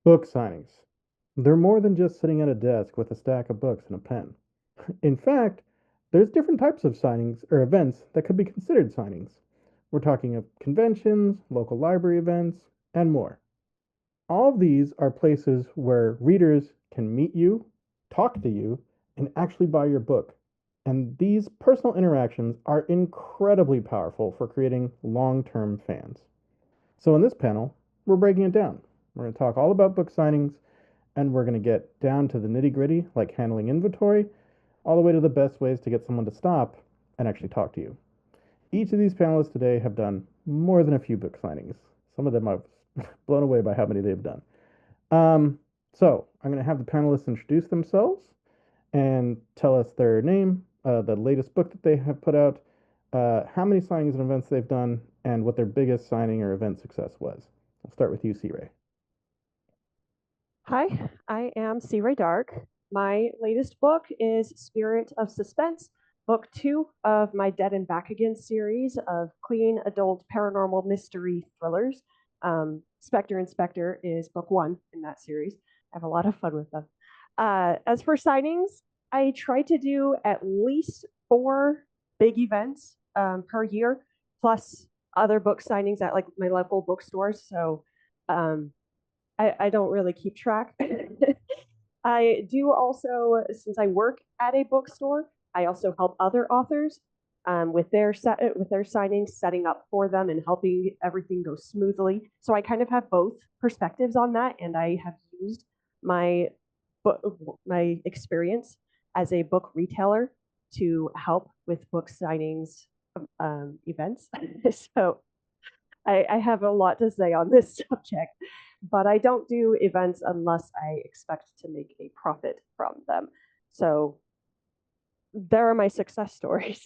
Book signings. They're more than just sitting at a desk with a stack of books and a pen. In fact, there's different types of signings or events that could be considered signings. We're talking of conventions, local library events, and more. All of these are places where readers can meet you, talk to you, and actually buy your book. And these personal interactions are incredibly powerful for creating long term fans. So, in this panel, we're breaking it down. We're going to talk all about book signings, and we're going to get down to the nitty gritty, like handling inventory, all the way to the best ways to get someone to stop and actually talk to you. Each of these panelists today have done more than a few book signings. Some of them I've blown away by how many they've done. Um, so I'm going to have the panelists introduce themselves and tell us their name, the latest book that they have put out, how many signings and events they've done, and what their biggest signing or event success was. I'll start with you, C. Ray. Hi, I am Rae D'Arc. My latest book is Spirit of Suspense, book two of my Dead and Back Again series of clean adult paranormal mystery thrillers. Spectre Inspector is book one in that series. I have a lot of fun with them. As for signings, I try to do at least four big events per year, plus other book signings at like my local bookstores. So um, I don't really keep track. I do also, since I work at a bookstore, I also help other authors with their signings, setting up for them and helping everything go smoothly. So I kind of have both perspectives on that, and I have used my my experience as a book retailer to help with book signings events. So I have a lot to say on this subject, but I don't do events unless I expect to make a profit from them. So there are my success stories.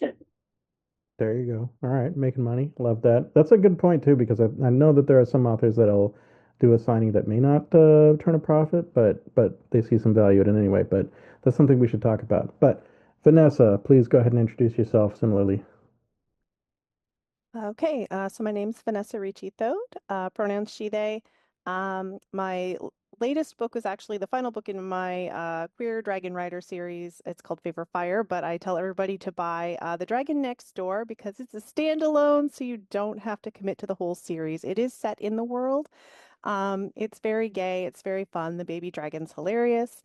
There you go. All right, making money. Love that. That's a good point too, because I know that there are some authors that'll do a signing that may not turn a profit, but they see some value in it anyway. But that's something we should talk about. But Vanessa, please go ahead and introduce yourself similarly. Okay, so my name's Vanessa Ricci-Thode, pronouns she, they. My latest book was actually the final book in my queer Dragon Rider series. It's called Favor Fire, but I tell everybody to buy The Dragon Next Door because it's a standalone, so you don't have to commit to the whole series. It is set in the world. It's very gay, it's very fun. The baby dragon's hilarious.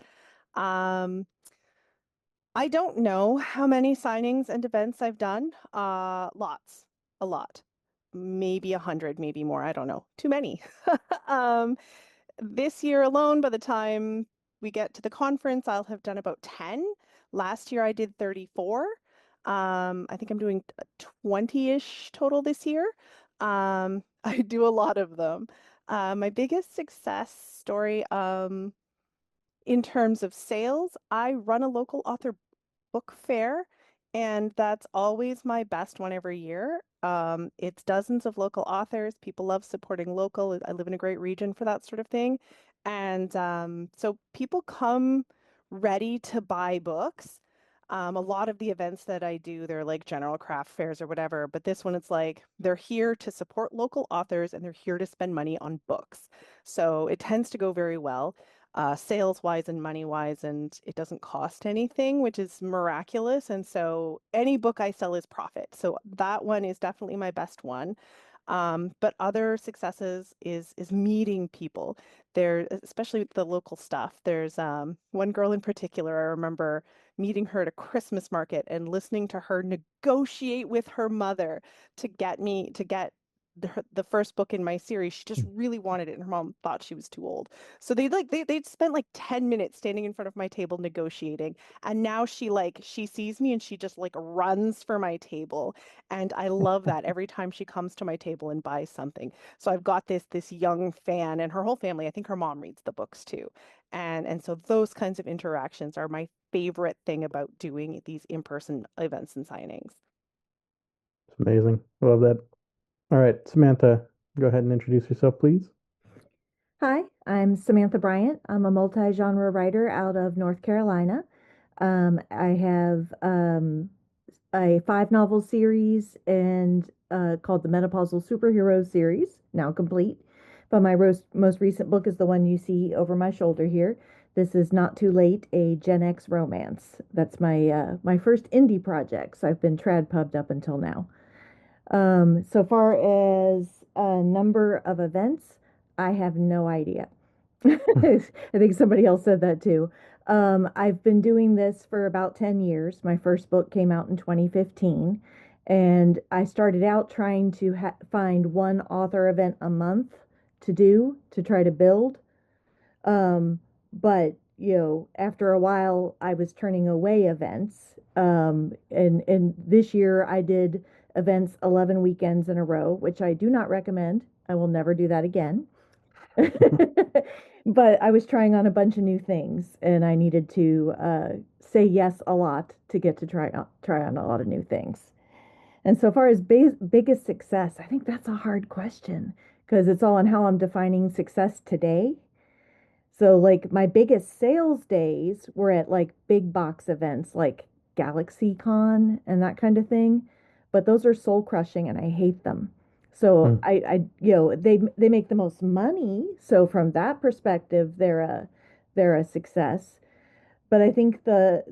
Um, I don't know how many signings and events I've done. Lots, a lot, maybe 100, maybe more. I don't know. Too many. Um, this year alone, by the time we get to the conference, I'll have done about 10. Last year I did 34. I think I'm doing 20-ish total this year. I do a lot of them. My biggest success story, in terms of sales, I run a local author book fair, and that's always my best one every year. It's dozens of local authors. People love supporting local. I live in a great region for that sort of thing. And so people come ready to buy books. A lot of the events that I do, they're like general craft fairs or whatever, but this one, it's like they're here to support local authors and they're here to spend money on books. So it tends to go very well sales wise and money wise, and it doesn't cost anything, which is miraculous. And so any book I sell is profit. So that one is definitely my best one. But other successes is meeting people there, especially with the local stuff. There's one girl in particular, I remember meeting her at a Christmas market and listening to her negotiate with her mother to get the first book in my series. She just really wanted it, and her mom thought she was too old. So they'd spent like 10 minutes standing in front of my table negotiating. And now she sees me and she just like runs for my table. And I love that every time she comes to my table and buys something. So I've got this young fan and her whole family. I think her mom reads the books too. And so those kinds of interactions are my favorite thing about doing these in-person events and signings. It's amazing. I love that. All right, Samantha, go ahead and introduce yourself, please. Hi, I'm Samantha Bryant. I'm a multi-genre writer out of North Carolina. I have a five novel series and called the Menopausal Superheroes series, now complete. But my most recent book is the one you see over my shoulder here. This is Not Too Late, a Gen X romance. That's my first indie project. So I've been trad pubbed up until now. So far as a number of events, I have no idea. I think somebody else said that too. I've been doing this for about 10 years. My first book came out in 2015, and I started out trying to find one author event a month to try to build. Um, but after a while, I was turning away events. And this year I did events 11 weekends in a row, which I do not recommend. I will never do that again. But I was trying on a bunch of new things, and I needed to say yes a lot to get to try on a lot of new things. And so far as biggest success, I think that's a hard question because it's all on how I'm defining success today. So like my biggest sales days were at like big box events like GalaxyCon and that kind of thing. But those are soul crushing and I hate them. So Mm. they make the most money. So from that perspective, they're a success. But I think the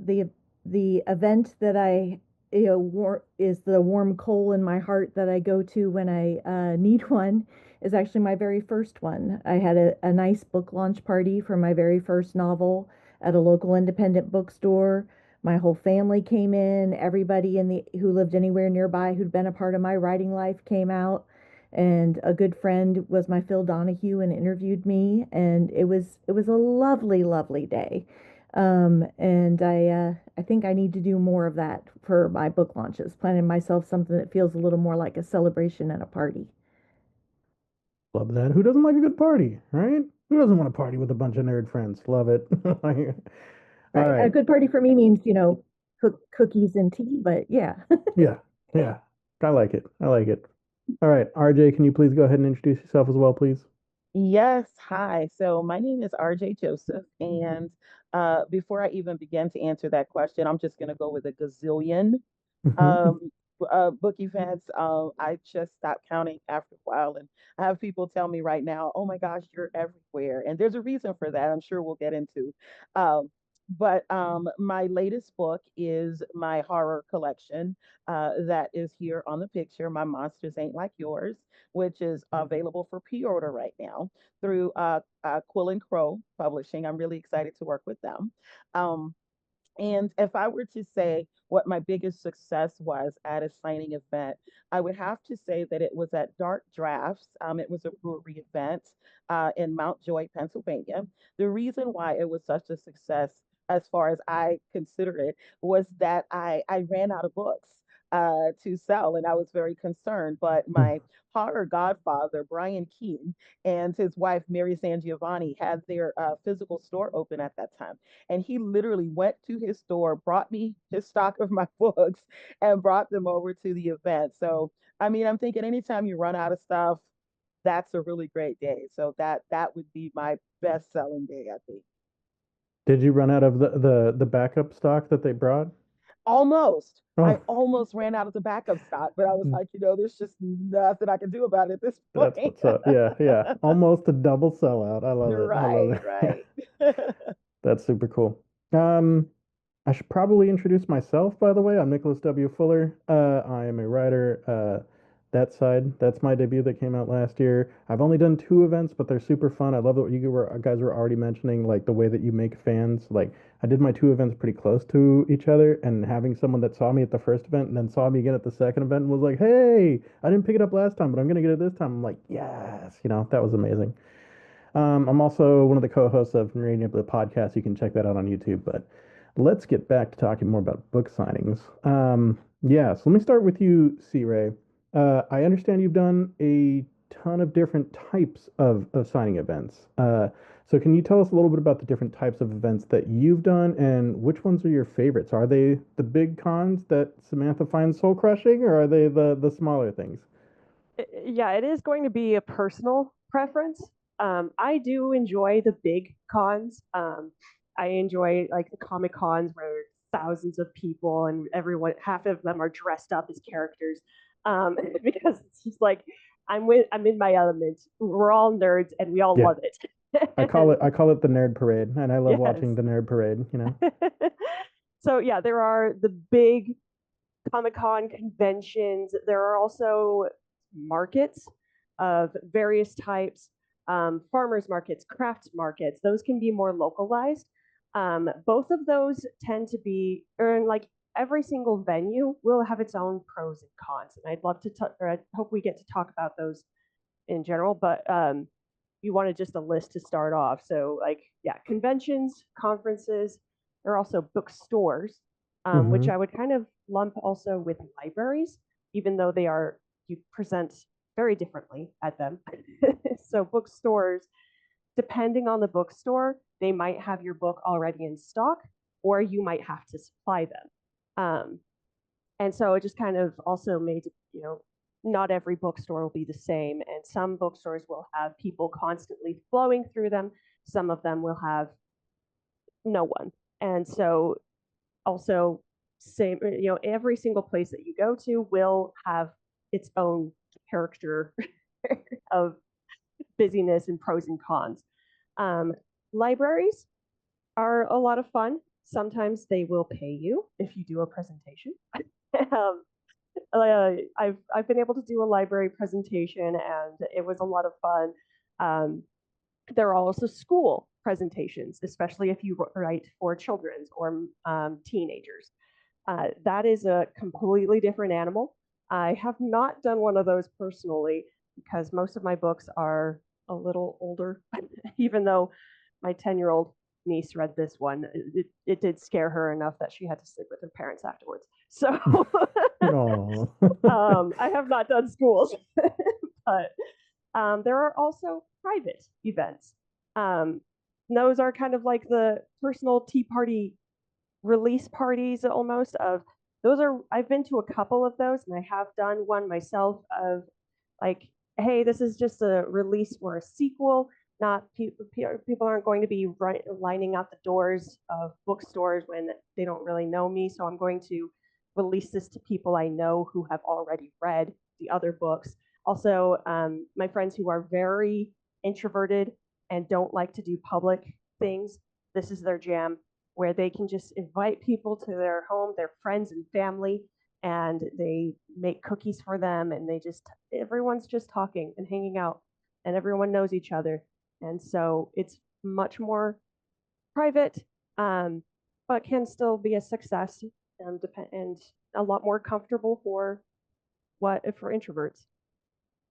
event that I is the warm coal in my heart that I go to when I need one is actually my very first one. I had a nice book launch party for my very first novel at a local independent bookstore. My whole family came in. Everybody in the who lived anywhere nearby who'd been a part of my writing life came out. And a good friend was my Phil Donahue and interviewed me, and it was a lovely, lovely day. And I think I need to do more of that for my book launches, planning myself something that feels a little more like a celebration and a party. Love that. Who doesn't like a good party, right? Who doesn't want to party with a bunch of nerd friends? Love it. All Right. A right. good party for me means, cookies and tea, but yeah. Yeah. Yeah. I like it. I like it. All right. RJ, can you please go ahead and introduce yourself as well, please? Yes, hi. So my name is RJ Joseph, and before I even begin to answer that question, I'm just going to go with a gazillion um, book events. I just stopped counting after a while, and I have people tell me right now, "Oh my gosh, you're everywhere," and there's a reason for that. I'm sure we'll get into. Um, but my latest book is my horror collection that is here on the picture. My Monsters Ain't Like Yours, which is available for pre-order right now through Quill and Crow Publishing. I'm really excited to work with them. Um, and if I were to say what my biggest success was at a signing event, I would have to say that it was at Dark Drafts. It was a brewery event in Mount Joy, Pennsylvania. The reason why it was such a success, as far as I consider it, was that I ran out of books to sell, and I was very concerned. But my horror godfather, Brian Keaton, and his wife, Mary San Giovanni, had their physical store open at that time, and he literally went to his store, brought me his stock of my books, and brought them over to the event. So, I mean, I'm thinking anytime you run out of stuff, that's a really great day. So that would be my best selling day, I think. Did you run out of the backup stock that they brought? Almost. I Oh, almost ran out of the backup stock, but I was like, there's just nothing I can do about it at this that's point. what's up. Yeah, yeah. Almost a double sellout. I love it. I love Right, it. right. That's super cool. Um, I should probably introduce myself, by the way. I'm Nicholas W. Fuller. I am a writer. That side, that's my debut that came out last year. I've only done two events, but they're super fun. I love what guys were already mentioning, like the way that you make fans. Like I did my two events pretty close to each other, and having someone that saw me at the first event and then saw me again at the second event and was like, "Hey, I didn't pick it up last time, but I'm gonna get it this time." I'm like, "Yes," that was amazing. I'm also one of the co-hosts of Radio the podcast. You can check that out on YouTube. But let's get back to talking more about book signings. Yeah, so let me start with you, C. Ray. I understand you've done a ton of different types of signing events. So can you tell us a little bit about the different types of events that you've done and which ones are your favorites? Are they the big cons that Samantha finds soul crushing, or are they the smaller things? Yeah, it is going to be a personal preference. I do enjoy the big cons. I enjoy like the comic cons where there's thousands of people and everyone, half of them are dressed up as characters. Because it's just like I'm in my element. We're all nerds and we all Yeah. love it. I call it the nerd parade, and I love Yes. watching the nerd parade, you know. So yeah, there are the big Comic-Con conventions. There are also markets of various types, farmers markets, crafts markets. Those can be more localized. Both of those tend to be, or like every single venue will have its own pros and cons. And I'd love to, or I hope we get to talk about those in general, but you wanted just a list to start off. So, like, yeah, conventions, conferences, there are also bookstores, which Mm-hmm. I would kind of lump also with libraries, even though you present very differently at them. So, bookstores, depending on the bookstore, they might have your book already in stock, or you might have to supply them. And so it just kind of also made, not every bookstore will be the same. And some bookstores will have people constantly flowing through them. Some of them will have no one. And so also same, every single place that you go to will have its own character of busyness and pros and cons. Um, Libraries are a lot of fun. Sometimes they will pay you if you do a presentation. um, I've been able to do a library presentation and it was a lot of fun. Um, there are also school presentations, especially if you write for children's or teenagers. That is a completely different animal. I have not done one of those personally because most of my books are a little older, even though my 10-year-old niece read this one. It did scare her enough that she had to sleep with her parents afterwards. So Oh. I have not done schools, but there are also private events. Um, those are kind of like the personal tea party release parties almost of those are I've been to a couple of those and I have done one myself of like, hey, this is just a release for a sequel. Not people aren't going to be lining out the doors of bookstores when they don't really know me. So I'm going to release this to people I know who have already read the other books. Also, my friends who are very introverted and don't like to do public things, this is their jam where they can just invite people to their home, their friends and family, and they make cookies for them and everyone's just talking and hanging out and everyone knows each other. And so it's much more private, um, but can still be a success and a lot more comfortable for introverts.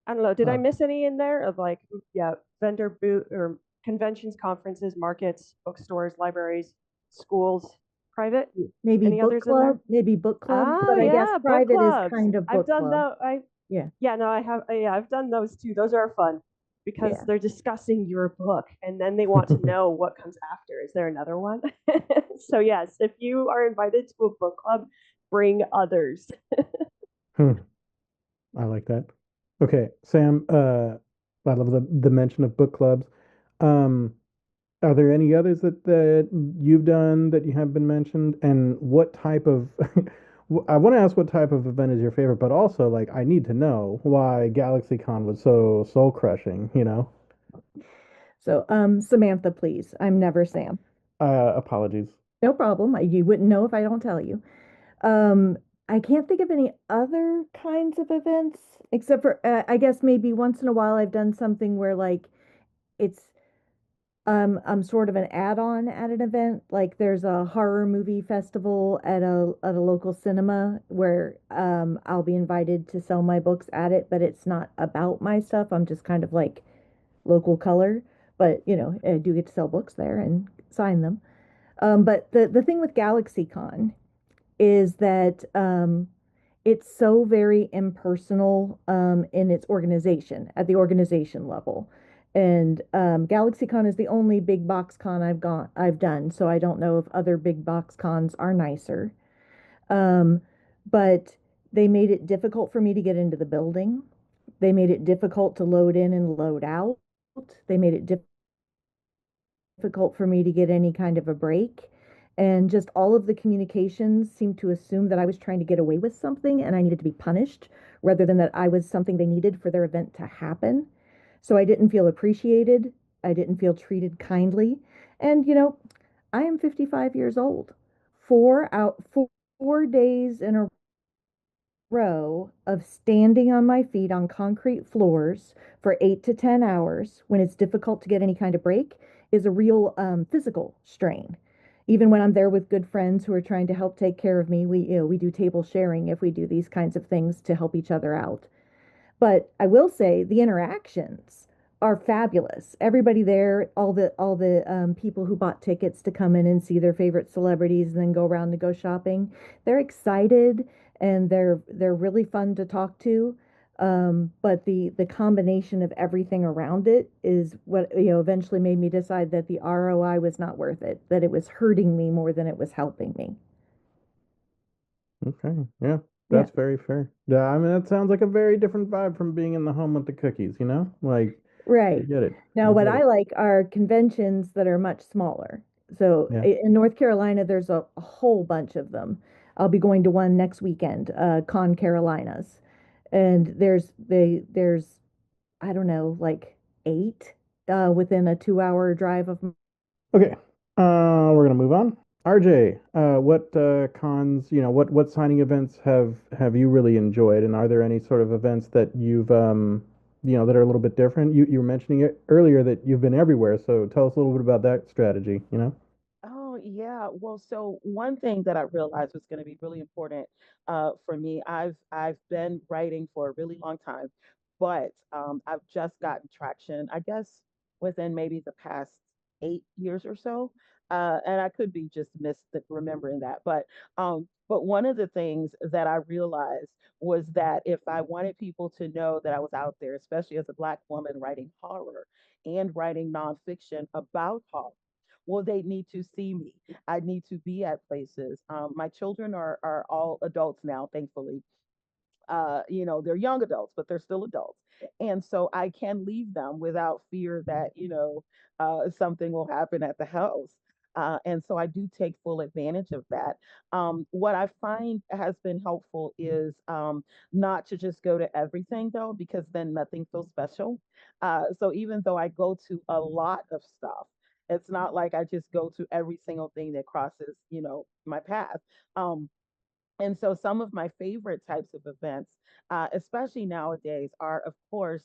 I don't know. Did I Uh, miss any in there of like, yeah, vendor boot or conventions, conferences, markets, bookstores, libraries, schools, private? Maybe Any book others in there? club, maybe book clubs, Oh but I guess yeah, book private is clubs. kind of I've book done club. that. Yeah, Yeah, no, I have. Yeah, I've done those too. Those are fun because yeah. they're discussing your book and then they want to know what comes after. Is there another one? So yes, if you are invited to a book club, bring others. hmm, I like that. Okay, Sam, I love the mention of book clubs. Um, are there any others that you've done that you have been mentioned? And what type of I want to ask what type of event is your favorite, but also like I need to know why GalaxyCon was so soul crushing, you know? So, Samantha, please. I'm never Sam. Apologies. No problem. You wouldn't know if I don't tell you. Um, I can't think of any other kinds of events except for I guess maybe once in a while I've done something where like it's I'm sort of an add-on at an event. Like there's a horror movie festival at a local cinema where I'll be invited to sell my books at it, but it's not about my stuff. I'm just kind of like local color, but I do get to sell books there and sign them. But the thing with GalaxyCon is that it's so very impersonal in its organization at the organization level. And GalaxyCon is the only big box con I've done, so I don't know if other big box cons are nicer. Um, but they made it difficult for me to get into the building. They made it difficult to load in and load out. They made it difficult for me to get any kind of a break. And just all of the communications seemed to assume that I was trying to get away with something and I needed to be punished rather than that I was something they needed for their event to happen. So I didn't feel appreciated. I didn't feel treated kindly. And, I am 55 years old. 4 days in a row of standing on my feet on concrete floors for 8 to 10 hours when it's difficult to get any kind of break is a real physical strain. Even when I'm there with good friends who are trying to help take care of me, we do table sharing if we do these kinds of things to help each other out. But I will say the interactions are fabulous. Everybody there, all the people who bought tickets to come in and see their favorite celebrities and then go around to go shopping, they're excited and they're really fun to talk to. But the combination of everything around it is what eventually made me decide that the ROI was not worth it, that it was hurting me more than it was helping me. Okay, yeah, Yeah. that's very fair. Yeah, I mean that sounds like a very different vibe from being in the home with the cookies, you know? Like I Right. get it. Now, I what get I it. like are conventions that are much smaller. So Yeah. in North Carolina, there's a whole bunch of them. I'll be going to one next weekend, Con Carolinas, and there's I don't know, like eight within a 2 hour drive of. Okay. We're gonna move on. RJ, what cons, what signing events have you really enjoyed, and are there any sort of events that you've that are a little bit different? You were mentioning it earlier that you've been everywhere, so tell us a little bit about that strategy, you know? Oh, yeah. Well, so one thing that I realized was going to be really important for me, I've been writing for a really long time, but I've just gotten traction, I guess, within maybe the past 8 years or so. And I could be just remembering that, but one of the things that I realized was that if I wanted people to know that I was out there, especially as a Black woman writing horror and writing nonfiction about horror, well, they need to see me. I need to be at places. My children are all adults now, thankfully. They're young adults, but they're still adults. And so I can leave them without fear that, something will happen at the house. And so I do take full advantage of that. What I find has been helpful is not to just go to everything, though, because then nothing feels special. So even though I go to a lot of stuff, it's not like I just go to every single thing that crosses, my path. Um, and so some of my favorite types of events, especially nowadays, are of course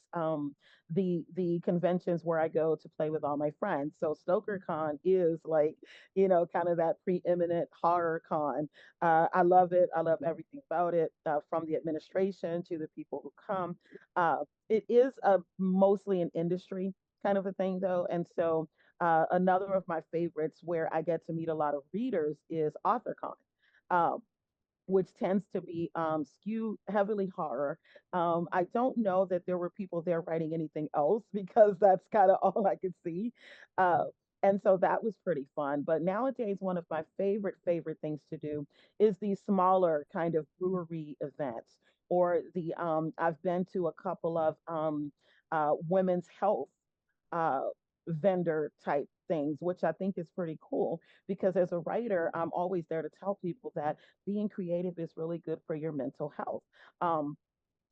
the conventions where I go to play with all my friends. So StokerCon is like, kind of that preeminent horror con. I love it. I love everything about it, from the administration to the people who come. It is mostly an industry kind of a thing, though, and so another of my favorites where I get to meet a lot of readers is AuthorCon. Um, which tends to be skew heavily horror. I don't know that there were people there writing anything else because that's kind of all I could see. Uh, and so that was pretty fun. But nowadays, one of my favorite things to do is these smaller kind of brewery events, or I've been to a couple of women's health uh, vendor type things, which I think is pretty cool because as a writer, I'm always there to tell people that being creative is really good for your mental health. Um,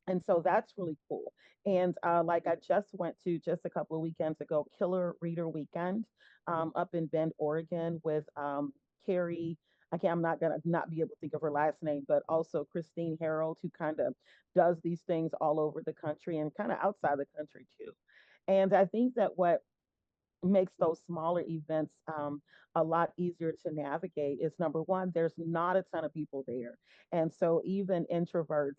and so that's really cool. And like I just went to just a couple of weekends ago, Killer Reader Weekend up in Bend, Oregon with Carrie. Again, I'm not gonna not be able to think of her last name, but also Christine Harold, who kind of does these things all over the country and kind of outside the country too. And I think that what makes those smaller events a lot easier to navigate is number one, there's not a ton of people there. And so even introverts,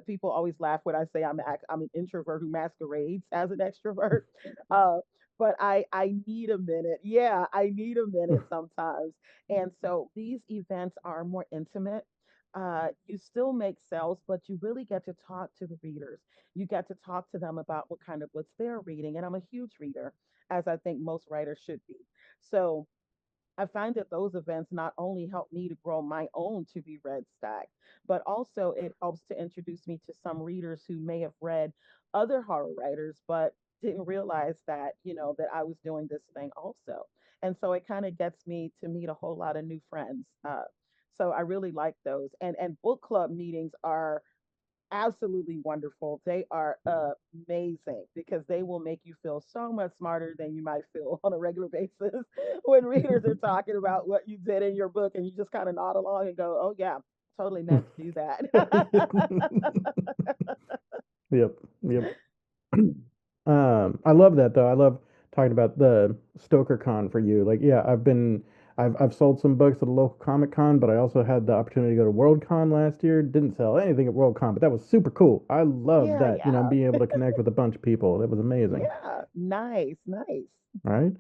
people always laugh when I say I'm an introvert who masquerades as an extrovert. Uh, but I need a minute. Yeah, I need a minute sometimes. And so these events are more intimate. You still make sales, but you really get to talk to the readers. You get to talk to them about what kind of books they're reading. And I'm a huge reader, as I think most writers should be. So I find that those events not only help me to grow my own to be read stack, but also it helps to introduce me to some readers who may have read other horror writers, but didn't realize that, that I was doing this thing also. And so it kind of gets me to meet a whole lot of new friends. So I really like those. And book club meetings are absolutely wonderful. They are amazing because they will make you feel so much smarter than you might feel on a regular basis when readers are talking about what you did in your book and you just kind of nod along and go, "Oh yeah, totally meant to do that." Yep, yep. I love that though. I love talking about the Stoker Con for you. Like, yeah, I've sold some books at a local Comic Con, but I also had the opportunity to go to Worldcon last year. Didn't sell anything at Worldcon, but that was super cool. I love Yeah, that, you know, yeah. being able to connect with a bunch of people. That was amazing. Yeah, nice, nice. All right.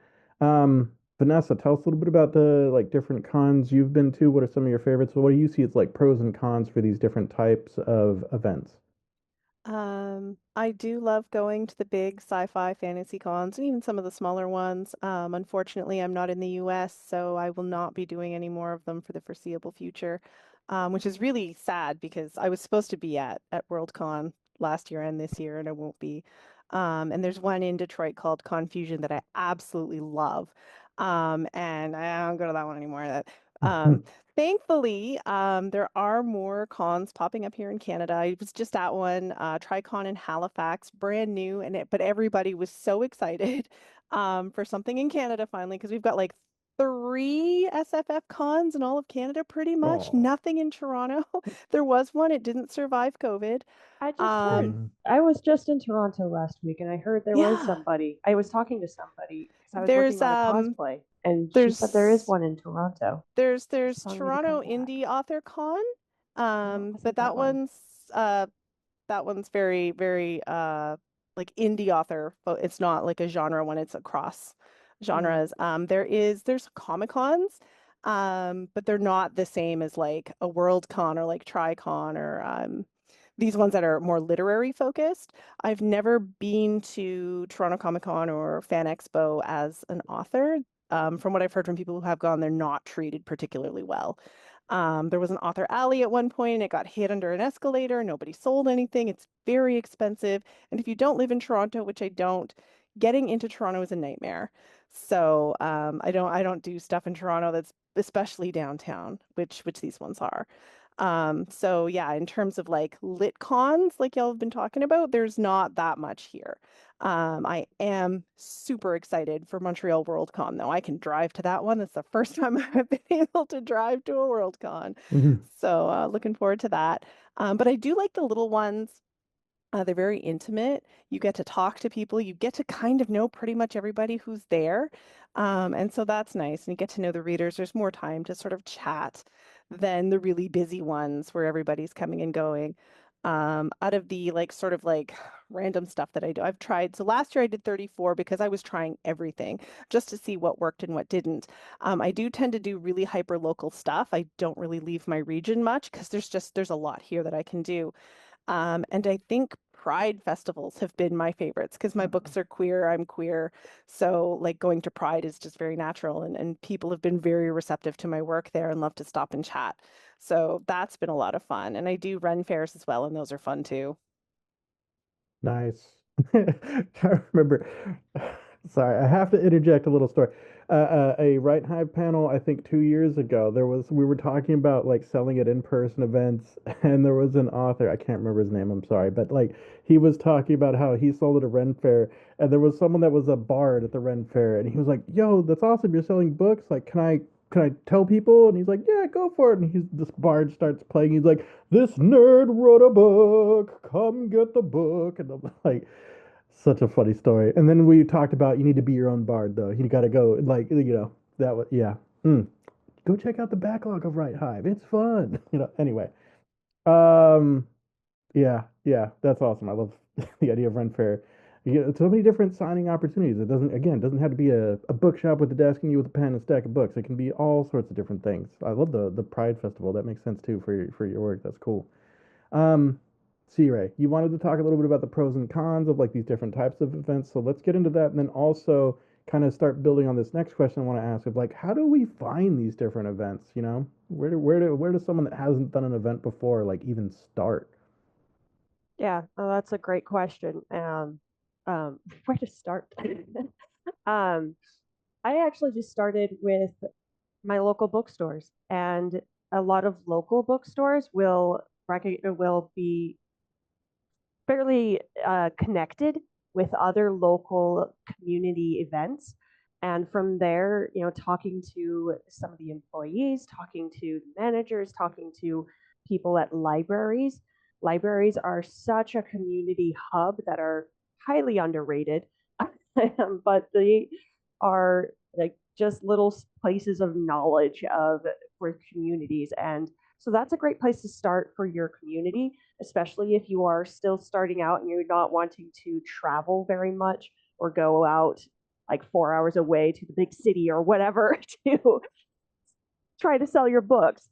Vanessa, tell us a little bit about the like different cons you've been to. What are some of your favorites? What do you see as like pros and cons for these different types of events? I do love going to the big sci-fi fantasy cons and even some of the smaller ones. Unfortunately, I'm not in the US, so I will not be doing any more of them for the foreseeable future, which is really sad because I was supposed to be at Worldcon last year and this year, and I won't be. And there's one in Detroit called Confusion that I absolutely love. And I don't go to that one anymore. That um, Thankfully, there are more cons popping up here in Canada. I was just at one, TriCon in Halifax, brand new, but everybody was so excited for something in Canada finally, because we've got like three SFF cons in all of Canada, pretty much. Oh. Nothing in Toronto. There was one, it didn't survive COVID. I just heard. Um, Mhm. I was just in Toronto last week, and I heard there was yeah, somebody. I was talking to somebody because I was there's working on a cosplay, and she said there is there's one in Toronto. She's there's telling me to come Toronto back. Indie Author Con. No, it But wasn't that one. uh that one's very, very like indie author, but it's not like a genre one, it's across Mm. genres. There's Comic Cons, but they're not the same as like a World Con or like TriCon or these ones that are more literary focused. I've never been to Toronto Comic Con or Fan Expo as an author. From what I've heard from people who have gone, they're not treated particularly well. There was an author alley at one point, and it got hid under an escalator. Nobody sold anything. It's very expensive. And if you don't live in Toronto, which I don't, getting into Toronto is a nightmare. So I don't do stuff in Toronto that's especially downtown, which these ones are. So yeah, in terms of like lit cons, like y'all have been talking about, there's not that much here. I am super excited for Montreal Worldcon, though. I can drive to that one. It's the first time I've been able to drive to a Worldcon. Mhm. So looking forward to that. But I do like the little ones. They're very intimate. You get to talk to people. You get to kind of know pretty much everybody who's there. And so that's nice. And you get to know the readers. There's more time to sort of chat than the really busy ones where everybody's coming and going. Out of the like sort of like random stuff that I do, I've tried. So last year I did 34 because I was trying everything just to see what worked and what didn't. I do tend to do really hyper local stuff. I don't really leave my region much because there's a lot here that I can do. And I think Pride festivals have been my favorites because my books are queer, I'm queer. So like going to Pride is just very natural and people have been very receptive to my work there and love to stop and chat. So that's been a lot of fun. And I do run fairs as well, and those are fun too. Nice. I remember. Sorry, I have to interject a little story. A Right Hive panel, I think 2 years ago, we were talking about like selling at in-person events, and there was an author, I can't remember his name, I'm sorry, but like he was talking about how he sold at a Ren fair, and there was someone that was a bard at the Ren fair, and he was like, "Yo, that's awesome! You're selling books. Like, can I tell people?" And he's like, "Yeah, go for it." And this bard starts playing. He's like, "This nerd wrote a book. Come get the book." And I'm like, such a funny story. And then we talked about you need to be your own bard, though. You got to go, like, that was, yeah. Mm. Go check out the backlog of Right Hive. It's fun. Anyway. Um, yeah, yeah, that's awesome. I love the idea of Ren Fair. You get so many different signing opportunities. It doesn't have to be a bookshop with a desk and you with a pen and a stack of books. It can be all sorts of different things. I love the Pride Festival. That makes sense too for your work. That's cool. Um, Ray, you wanted to talk a little bit about the pros and cons of like these different types of events. So let's get into that, and then also kind of start building on this next question I want to ask of like, how do we find these different events? Where does someone that hasn't done an event before like even start? Yeah, that's a great question. Where to start? um, I actually just started with my local bookstores, and a lot of local bookstores will be fairly connected with other local community events. And from there, talking to some of the employees, talking to the managers, talking to people at libraries. Libraries are such a community hub that are highly underrated, but they are like just little places of knowledge of for communities. And so that's a great place to start for your community, especially if you are still starting out and you're not wanting to travel very much or go out like 4 hours away to the big city or whatever to try to sell your books.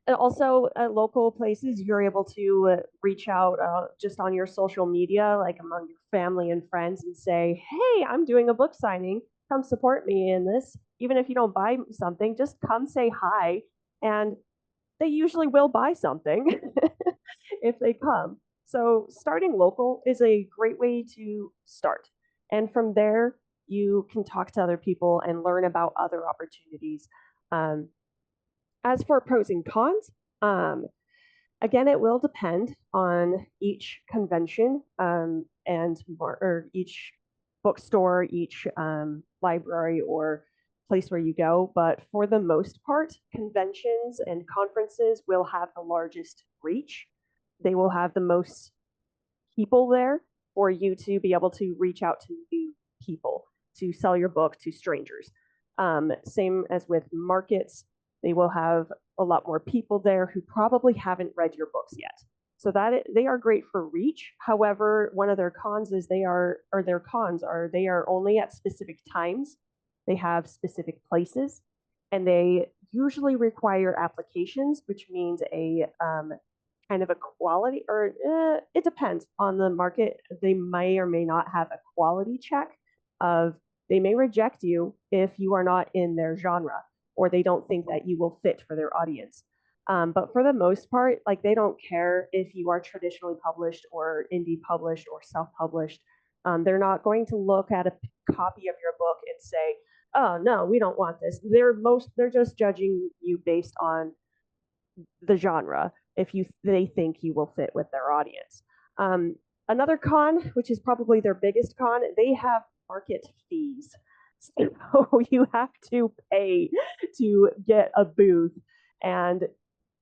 And also at local places, you're able to reach out just on your social media, like among your family and friends, and say, hey, I'm doing a book signing. Come support me in this. Even if you don't buy something, just come say hi. And they usually will buy something if they come. So starting local is a great way to start. And from there, you can talk to other people and learn about other opportunities. Um, as for pros and cons, again, it will depend on each convention or each bookstore, each library or place where you go. But for the most part, conventions and conferences will have the largest reach. They will have the most people there for you to be able to reach out to new people to sell your book to strangers. Same as with markets, they will have a lot more people there who probably haven't read your books yet. So they are great for reach. However, one of their cons is they are only at specific times. They have specific places, and they usually require applications, which means a kind of a quality, or it depends on the market. They may or may not have a quality check of they may reject you if you are not in their genre or they don't think that you will fit for their audience. But for the most part, like they don't care if you are traditionally published or indie published or self-published. They're not going to look at a copy of your book and say, "Oh no, we don't want this." They're just judging you based on the genre if they think you will fit with their audience. Another con, which is probably their biggest con, they have market fees. So you have to pay to get a booth, and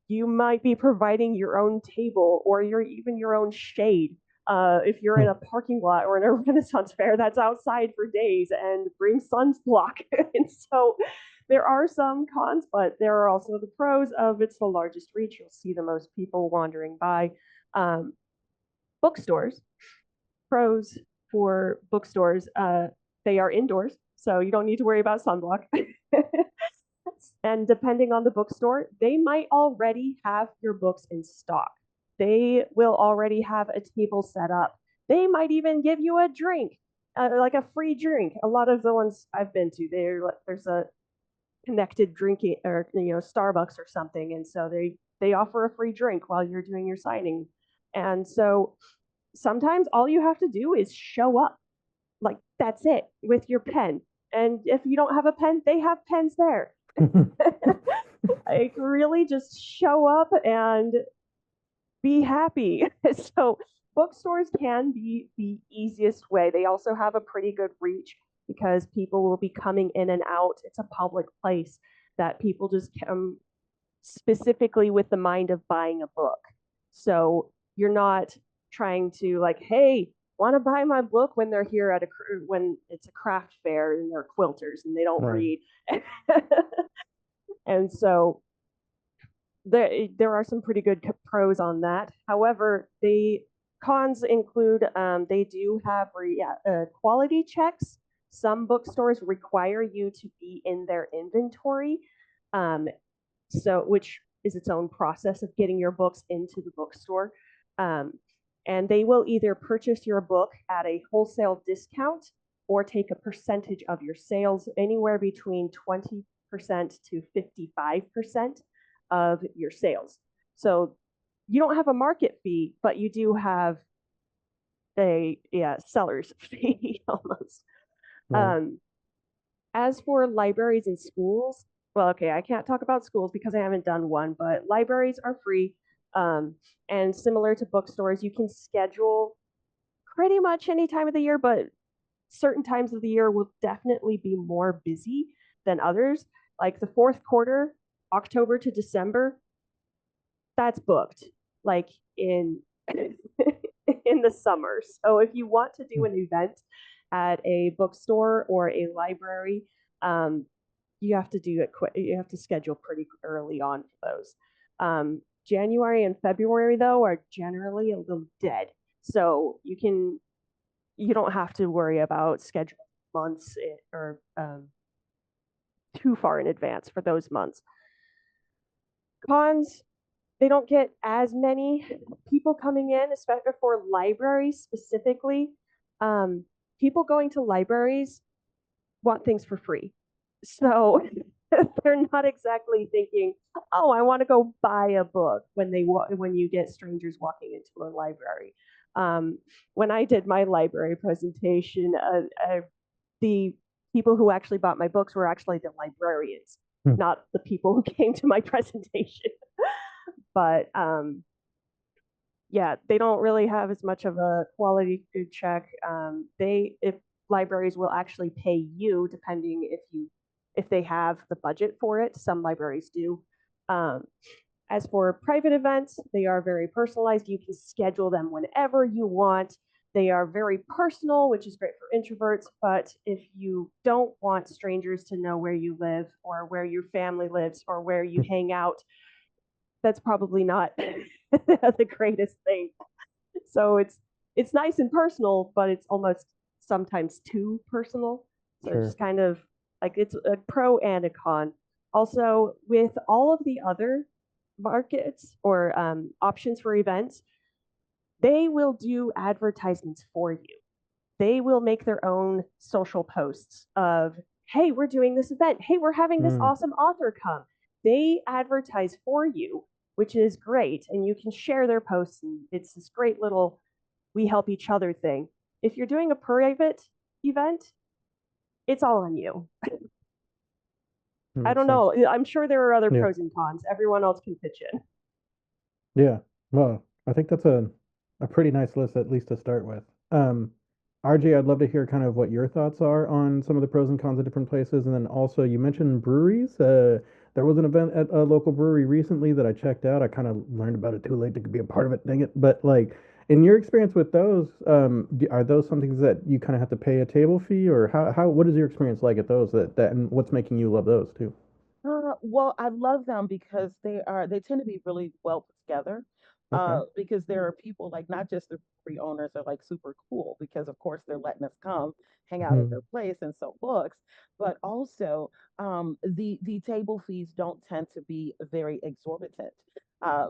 you might be providing your own table or even your own shade. If you're in a parking lot or in a Renaissance fair that's outside for days, and bring sunblock. And so there are some cons, but there are also the pros of it's the largest reach. You'll see the most people wandering by. Bookstores, pros for bookstores, they are indoors, so you don't need to worry about sunblock. And depending on the bookstore, they might already have your books in stock. They will already have a table set up. They might even give you a drink, like a free drink. A lot of the ones I've been to, there's a connected drinking, or Starbucks or something, and so they offer a free drink while you're doing your signing. And so sometimes all you have to do is show up. Like that's it, with your pen. And if you don't have a pen, they have pens there. Like really just show up and be happy. So bookstores can be the easiest way. They also have a pretty good reach because people will be coming in and out. It's a public place that people just come specifically with the mind of buying a book. So you're not trying to like, hey, want to buy my book, when they're here when it's a craft fair and they're quilters and they don't read. And so there are some pretty good pros on that. However, the cons include they do have quality checks. Some bookstores require you to be in their inventory, which is its own process of getting your books into the bookstore. And they will either purchase your book at a wholesale discount or take a percentage of your sales, anywhere between 20% to 55% of your sales. So you don't have a market fee, but you do have a seller's fee almost. Right. As for libraries and schools, well, okay, I can't talk about schools because I haven't done one, but libraries are free. Um, and similar to bookstores, you can schedule pretty much any time of the year, but certain times of the year will definitely be more busy than others. Like the fourth quarter, October to December, that's booked like in in the summer. So if you want to do an event at a bookstore or a library, um, you have to do it quick. You have to schedule pretty early on for those. January and February though are generally a little dead, so you don't have to worry about scheduling months or too far in advance for those months. Cons, they don't get as many people coming in, especially for libraries specifically. Um, People going to libraries want things for free. So they're not exactly thinking, "Oh, I want to go buy a book" when you get strangers walking into a library. Um, when I did my library presentation, the people who actually bought my books were actually the librarians, not the people who came to my presentation. But yeah, they don't really have as much of a quality check. If libraries will actually pay you depending if they have the budget for it. Some libraries do. Um, as for private events, they are very personalized. You can schedule them whenever you want. They are very personal, which is great for introverts. But if you don't want strangers to know where you live or where your family lives or where you hang out, that's probably not the greatest thing. So it's nice and personal, but it's almost sometimes too personal. So it's Sure. just kind of like it's a pro and a con. Also, with all of the other markets or options for events, they will do advertisements for you. They will make their own social posts of, "Hey, we're doing this event. Hey, we're having this awesome author come." They advertise for you, which is great. And you can share their posts. And it's this great little we help each other thing. If you're doing a private event, it's all on you. That I makes don't sense. know. I'm sure there are other Yeah. pros and cons. Everyone else can pitch in. Yeah. Well, I think that's a pretty nice list at least to start with. RJ, I'd love to hear kind of what your thoughts are on some of the pros and cons of different places. And then also you mentioned breweries. There was an event at a local brewery recently that I checked out. I kind of learned about it too late to be a part of it, dang it. But like in your experience with those, are those some things that you kind of have to pay a table fee, or what is your experience like at those and what's making you love those too? Well, I love them because they tend to be really well put together. Okay. Because there are people like not just the free owners are like super cool because of course they're letting us come hang out at their place and sell books, but also the table fees don't tend to be very exorbitant.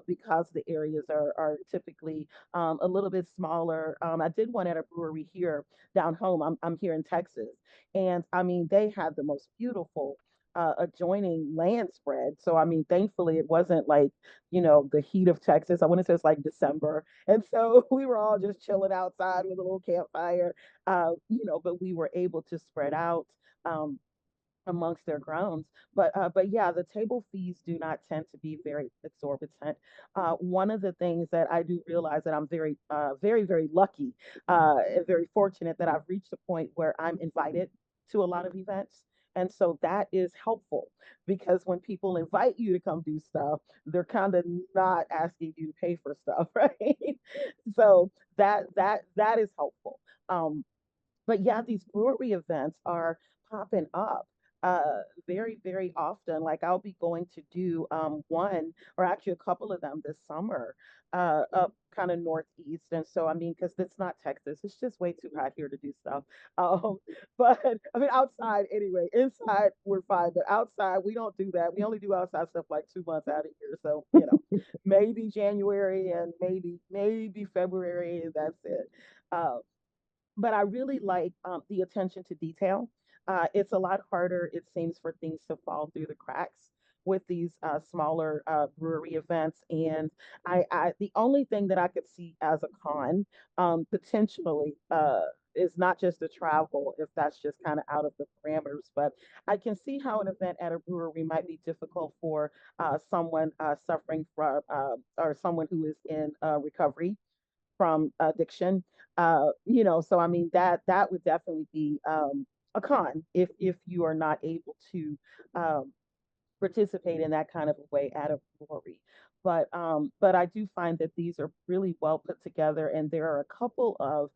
Because the areas are typically a little bit smaller. I did one at a brewery here down home. I'm here in Texas, and I mean they had the most beautiful adjoining land spread. So I mean, thankfully it wasn't like, the heat of Texas. I want to say it's like December. And so we were all just chilling outside with a little campfire. But we were able to spread out um amongst their grounds. But yeah, the table fees do not tend to be very exorbitant. One of the things that I do realize that I'm very, very lucky and very fortunate that I've reached a point where I'm invited to a lot of events. And so that is helpful because when people invite you to come do stuff, they're kind of not asking you to pay for stuff, right? So that is helpful. Um, but yeah, these brewery events are popping up very, very often. Like I'll be going to do one or actually a couple of them this summer up kind of northeast. And so, I mean, because it's not Texas, it's just way too hot here to do stuff. Um, but I mean, outside anyway, inside we're fine, but outside we don't do that. We only do outside stuff like 2 months out of here. So, maybe January and maybe February, and that's it. Uh, but I really like the attention to detail. It's a lot harder, it seems, for things to fall through the cracks with these smaller brewery events. And the only thing that I could see as a con, potentially, is not just the travel, if that's just kind of out of the parameters. But I can see how an event at a brewery might be difficult for someone suffering from or someone who is in recovery from addiction. So I mean that would definitely be a con if you are not able to um, participate in that kind of a way at a brewery. But I do find that these are really well put together, and there are a couple of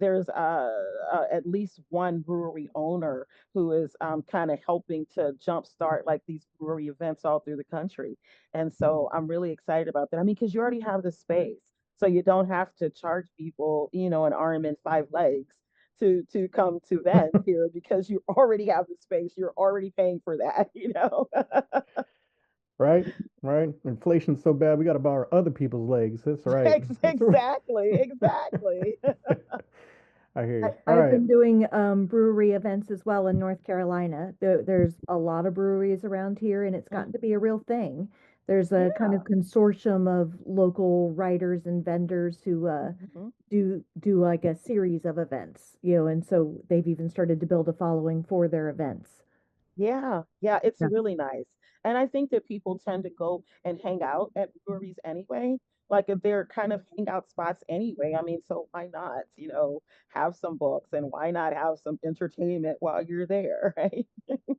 there's at least one brewery owner who is kind of helping to jumpstart like these brewery events all through the country, and so I'm really excited about that. I mean, because you already have the space, so you don't have to charge people, an arm and five legs to come to events here because you already have the space. You're already paying for that. Right? Right? Inflation's so bad, we got to borrow other people's legs. That's right. That's right. Exactly, exactly. I hear you. All I've right. been doing brewery events as well in North Carolina. There's a lot of breweries around here, and it's gotten to be a real thing. There's a kind of Yeah. consortium of local writers and vendors who Mhm. do like a series of events, and so they've even started to build a following for their events. Yeah, yeah, it's Yeah. really nice. And I think that people tend to go and hang out at breweries anyway. Like if they're kind of hangout spots anyway. I mean, so why not, have some books and why not have some entertainment while you're there, right?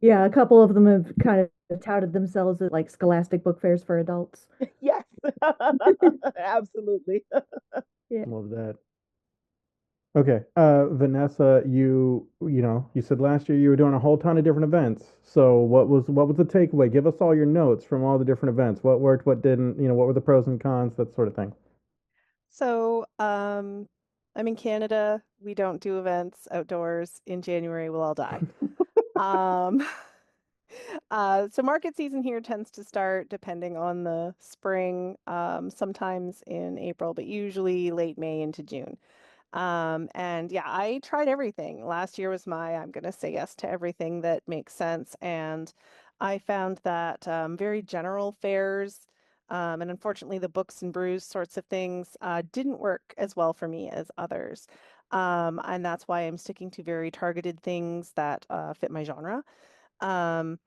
Yeah, a couple of them have kind of touted themselves as like scholastic book fairs for adults. Yes, absolutely. Yeah. Love that. Okay. Vanessa, you said last year you were doing a whole ton of different events. So what was the takeaway? Give us all your notes from all the different events. What worked, what didn't, what were the pros and cons, that sort of thing. So, I'm in Canada. We don't do events outdoors in January. We'll all die. Um, so market season here tends to start depending on the spring, sometimes in April, but usually late May into June. And yeah, I tried everything. Last year was I'm going to say yes to everything that makes sense. And I found that very general fairs, and unfortunately the books and brews sorts of things didn't work as well for me as others. And that's why I'm sticking to very targeted things that fit my genre. Um,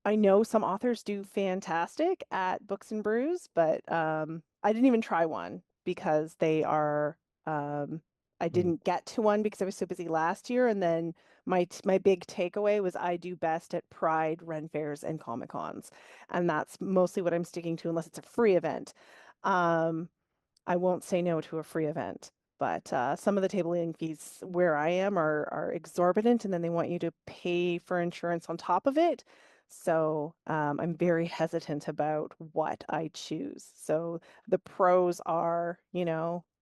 I know some authors do fantastic at books and brews, but I didn't even try one because um, I Mm. didn't get to one because I was so busy last year. And then my big takeaway was I do best at Pride, Ren fairs, and Comic Cons, and that's mostly what I'm sticking to unless it's a free event. Um, I won't say no to a free event, but some of the tabling fees where I am are exorbitant, and then they want you to pay for insurance on top of it. So I'm very hesitant about what I choose. So the pros are,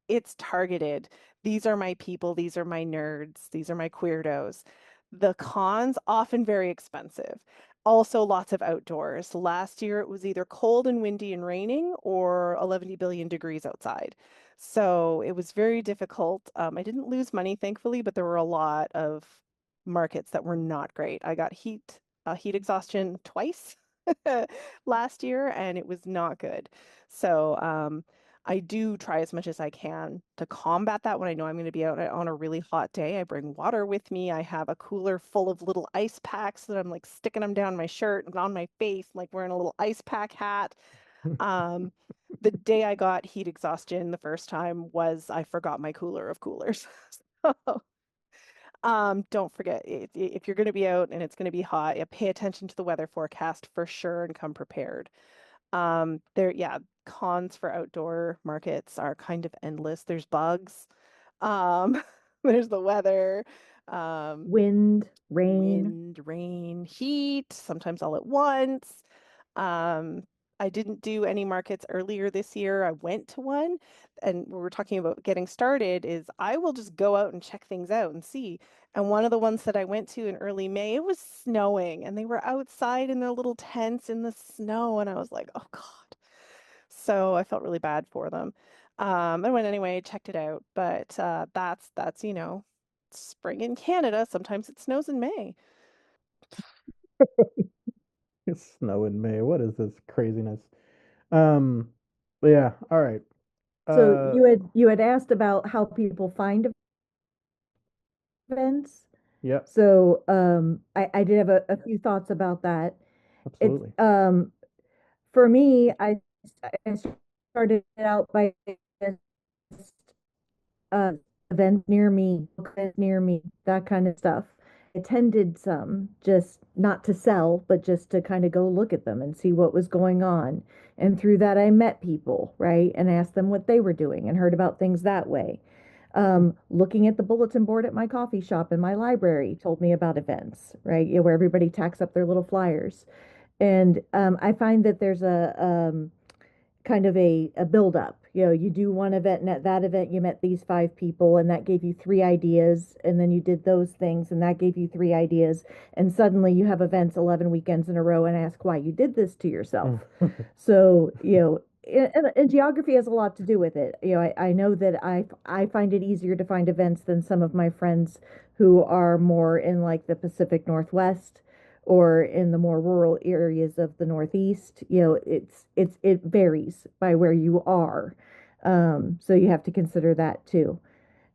it's targeted. These are my people. These are my nerds. These are my queerdos. The cons, often very expensive. Also, lots of outdoors. Last year, it was either cold and windy and raining or 11 billion degrees outside. So it was very difficult. I didn't lose money, thankfully, but there were a lot of markets that were not great. I got heat exhaustion twice last year, and it was not good. So I do try as much as I can to combat that when I know I'm going to be out on a really hot day. I bring water with me. I have a cooler full of little ice packs that I'm like sticking them down my shirt and on my face, like wearing a little ice pack hat. Um, the day I got heat exhaustion the first time was I forgot my cooler of coolers. So, don't forget if you're going to be out and it's going to be hot, yeah, pay attention to the weather forecast for sure and come prepared. Yeah, cons for outdoor markets are kind of endless. There's bugs, um, there's the weather, um, Wind, rain. wind, rain, heat, sometimes all at once. Um, I didn't do any markets earlier this year. I went to one, and we were talking about getting started is I will just go out and check things out and see. And one of the ones that I went to in early May, it was snowing and they were outside in their little tents in the snow. And I was like, oh God. So I felt really bad for them. I went anyway, checked it out, but that's spring in Canada. Sometimes it snows in May. It's snow in May. What is this craziness? Um, yeah, all right. So Uh, you had asked about how people find events. Yep. So I did have a few thoughts about that. It's Absolutely. for me, I started out by just uh, events near me, that kind of stuff. I attended some, just not to sell, but just to kind of go look at them and see what was going on. And through that, I met people, right, and asked them what they were doing and heard about things that way. Looking at the bulletin board at my coffee shop in my library told me about events, right, where everybody tacks up their little flyers. And I find that there's a kind of a build up. You do one event, and at that event you met these five people, and that gave you three ideas, and then you did those things, and that gave you three ideas, and suddenly you have events 11 weekends in a row and ask why you did this to yourself. So, and geography has a lot to do with it. I know that I find it easier to find events than some of my friends who are more in like the Pacific Northwest or in the more rural areas of the Northeast. It varies by where you are. So you have to consider that too.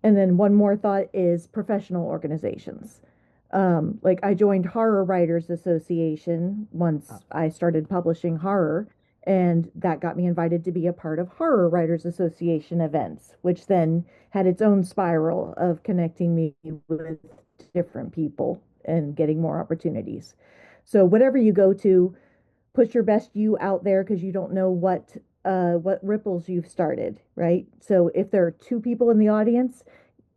And then one more thought is professional organizations. Like I joined Horror Writers Association Ah, once I started publishing horror, and that got me invited to be a part of Horror Writers Association events, which then had its own spiral of connecting me with different people and getting more opportunities. So whatever you go to, put your best you out there because you don't know what ripples you've started, right? So if there are two people in the audience,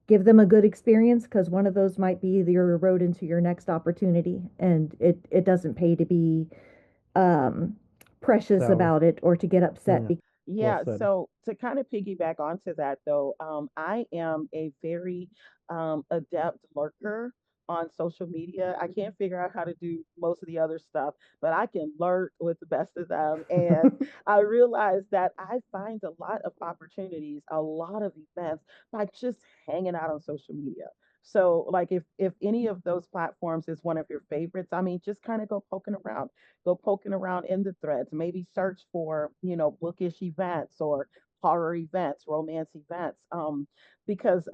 give them a good experience because one of those might be your road into your next opportunity, and it doesn't pay to be um precious sour. about it or to get upset Yeah. because Well Yeah, said. so to kind of piggyback onto that though, I am a very adept lurker on social media. I can't figure out how to do most of the other stuff, but I can lurk with the best of them. And I realize that I find a lot of opportunities, a lot of events by just hanging out on social media. So like if any of those platforms is one of your favorites, I mean, just kind of go poking around in the threads, maybe search for, bookish events or horror events, romance events. Because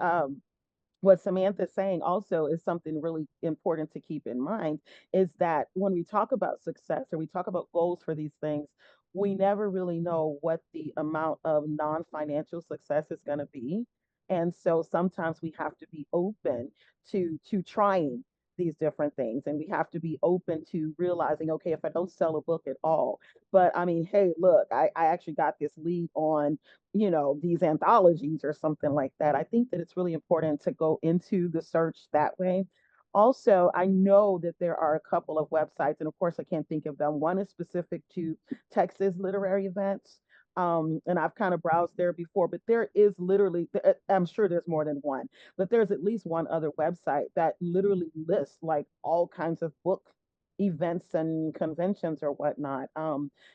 what Samantha's saying also is something really important to keep in mind is that when we talk about success or we talk about goals for these things, we never really know what the amount of non-financial success is going to be. And so sometimes we have to be open to trying these different things, and we have to be open to realizing, okay, if I don't sell a book at all, but I mean, hey, look, I actually got this lead on these anthologies or something like that. I think that it's really important to go into the search that way. Also, I know that there are a couple of websites, and of course, I can't think of them. One is specific to Texas literary events. And I've kind of browsed there before, but there is literally, I'm sure there's more than one, but there's at least one other website that literally lists like all kinds of book events and conventions or whatnot.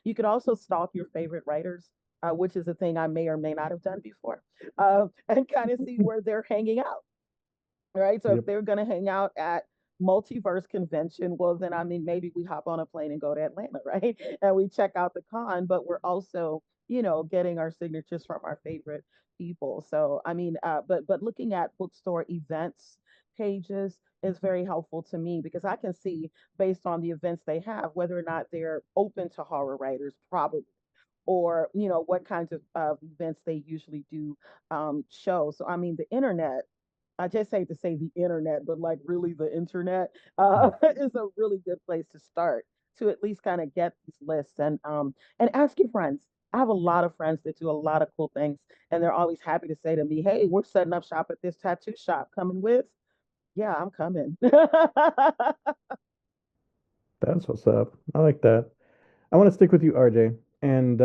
You could also stalk your favorite writers, which is a thing I may or may not have done before, and kind of see where they're hanging out. Right. So if Yep. they're going to hang out at Multiverse Convention, well, then I mean, maybe we hop on a plane and go to Atlanta, right? And we check out the con, but we're also, getting our signatures from our favorite people. So I mean, but looking at bookstore events pages is very helpful to me because I can see based on the events they have whether or not they're open to horror writers, probably, or what kinds of events they usually do show. So I mean, the internet, I just hate to say the internet, but like really the internet is a really good place to start to at least kind of get these lists and ask your friends. I have a lot of friends that do a lot of cool things, and they're always happy to say to me, "Hey, we're setting up shop at this tattoo shop. Coming with?" Yeah, I'm coming. That's what's up. I like that. I want to stick with you, RJ, and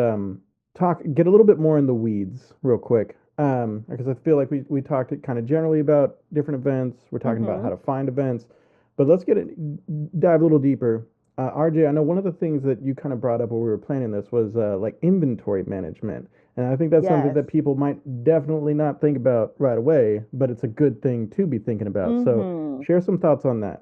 get a little bit more in the weeds real quick. Because I feel like we talked kind of generally about different events. We're talking about Hmm. how to find events, but let's dive a little deeper. RJ, I know one of the things that you kind of brought up when we were planning this was like inventory management, and I think that's something Yes. that people might definitely not think about right away, but it's a good thing to be thinking about. So, Hmm. share some thoughts on that.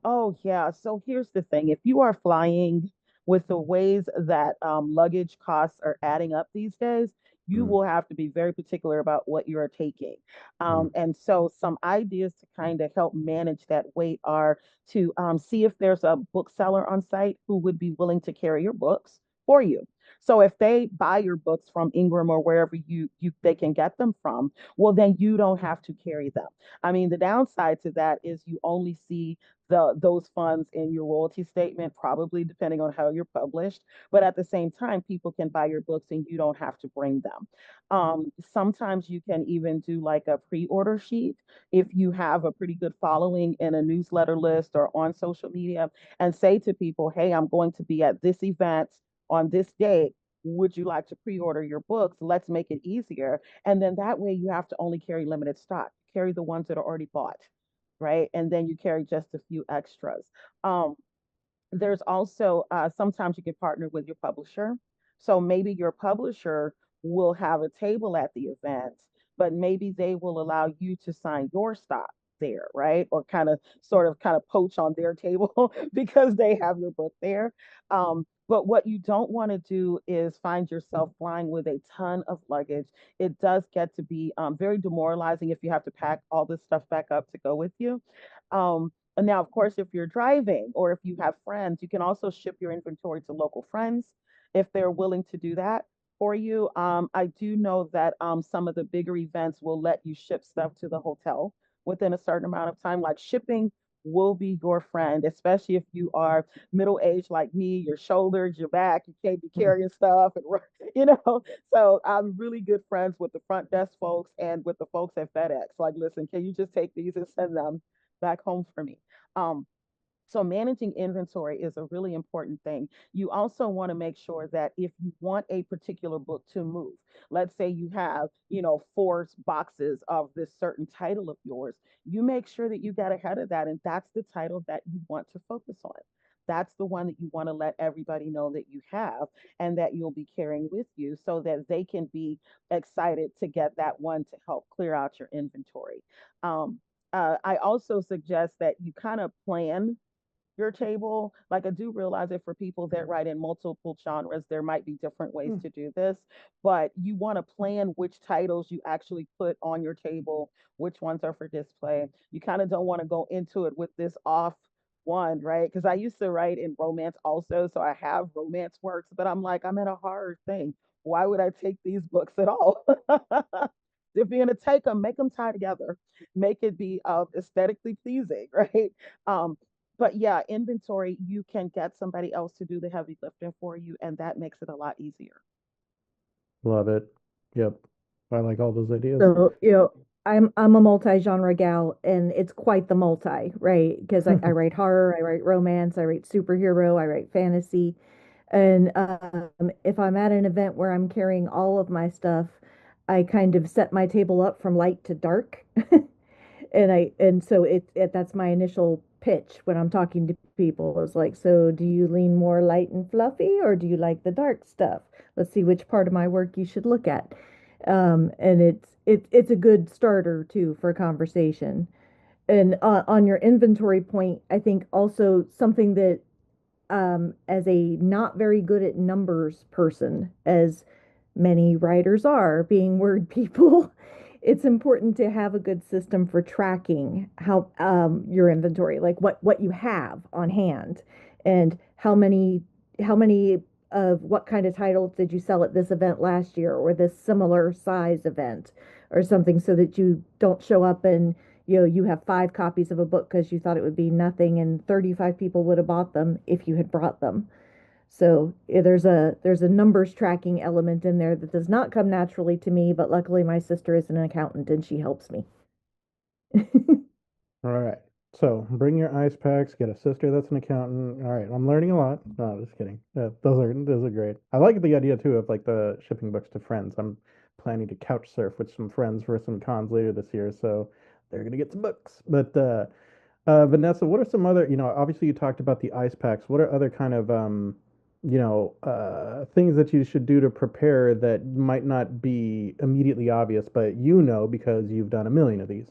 Oh, yeah. So here's the thing. If you are flying with the ways that luggage costs are adding up these days, you will have to be very particular about what you're taking. Mm. And so, some ideas to kind of help manage that weight are to see if there's a bookseller on site who would be willing to carry your books for you. So if they buy your books from Ingram or wherever you they can get them from, well then you don't have to carry them. I mean, the downside to that is you only see those funds in your royalty statement, probably depending on how you're published. But at the same time, people can buy your books and you don't have to bring them. Sometimes you can even do like a pre-order sheet if you have a pretty good following in a newsletter list or on social media, and say to people, hey, I'm going to be at this event on this date. Would you like to pre-order your books? Let's make it easier. And then that way you have to only carry limited stock. Carry the ones that are already bought, right? And then you carry just a few extras. Um, there's also sometimes you can partner with your publisher. So maybe your publisher will have a table at the event, but maybe they will allow you to sign your stock there, right? Or kind of poach on their table because they have your book there. But what you don't want to do is find yourself flying with a ton of luggage. It does get to be very demoralizing if you have to pack all this stuff back up to go with you. And now, of course, if you're driving or if you have friends, you can also ship your inventory to local friends if they're willing to do that for you. I do know that some of the bigger events will let you ship stuff to the hotel within a certain amount of time. Like shipping will be your friend, especially if you are middle aged like me, your shoulders, your back, you can't be carrying stuff, and you know. So I'm really good friends with the front desk folks and with the folks at FedEx. Like, listen, can you just take these and send them back home for me? Um, so managing inventory is a really important thing. You also want to make sure that if you want a particular book to move, let's say you have, four boxes of this certain title of yours, you make sure that you get ahead of that and that's the title that you want to focus on. That's the one that you want to let everybody know that you have and that you'll be carrying with you so that they can be excited to get that one to help clear out your inventory. Um, I also suggest that you kind of plan your table. Like, I do realize that for people that write in multiple genres, there might be different ways Mm. to do this, but you want to plan which titles you actually put on your table, which ones are for display. You kind of don't want to go into it with this off one, right? Because I used to write in romance also, so I have romance works, but I'm like, I'm in a horror thing. Why would I take these books at all? If you're gonna take them, make them tie together, make it be aesthetically pleasing, right? Um, but yeah, inventory, you can get somebody else to do the heavy lifting for you, and that makes it a lot easier. Love it. Yep. I like all those ideas. So, I'm a multi-genre gal, and it's quite the multi, right? Because I write horror, I write romance, I write superhero, I write fantasy. And if I'm at an event where I'm carrying all of my stuff, I kind of set my table up from light to dark. And so that's my initial pitch when I'm talking to people is like, so do you lean more light and fluffy or do you like the dark stuff? Let's see which part of my work you should look at. And it's a good starter too for conversation. And on your inventory point, I think also something that as a not very good at numbers person, as many writers are, being word people, it's important to have a good system for tracking how your inventory, like what you have on hand, and how many of what kind of titles did you sell at this event last year or this similar size event or something, so that you don't show up and you have 5 copies of a book because you thought it would be nothing and 35 people would have bought them if you had brought them. So there's a numbers tracking element in there that does not come naturally to me, but luckily my sister is an accountant and she helps me. All right. So bring your ice packs. Get a sister that's an accountant. All right. I'm learning a lot. No, just kidding. Those are great. I like the idea too of like the shipping books to friends. I'm planning to couch surf with some friends for some cons later this year, so they're gonna get some books. But Vanessa, what are some other? Obviously you talked about the ice packs. What are other kind of things that you should do to prepare that might not be immediately obvious, but because you've done a million of these?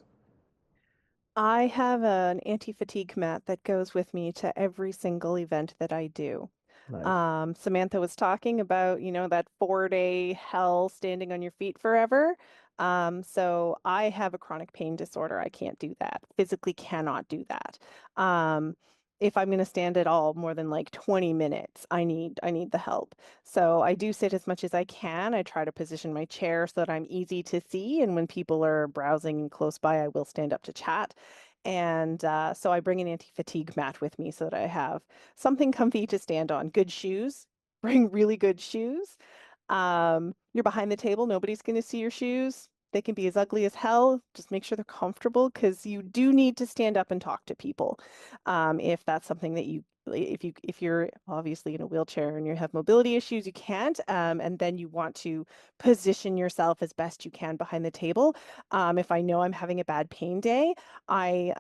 I have an anti-fatigue mat that goes with me to every single event that I do. Nice. Samantha was talking about, that 4-day hell standing on your feet forever. So I have a chronic pain disorder. I can't do that. Physically cannot do that. If I'm going to stand at all more than like 20 minutes, I need the help. So I do sit as much as I can. I try to position my chair so that I'm easy to see. And when people are browsing close by, I will stand up to chat. And so I bring an anti-fatigue mat with me so that I have something comfy to stand on. Good shoes. Bring really good shoes. You're behind the table. Nobody's going to see your shoes. They can be as ugly as hell. Just make sure they're comfortable because you do need to stand up and talk to people. If that's something that if you're obviously in a wheelchair and you have mobility issues, you can't. And then you want to position yourself as best you can behind the table. If I know I'm having a bad pain day, I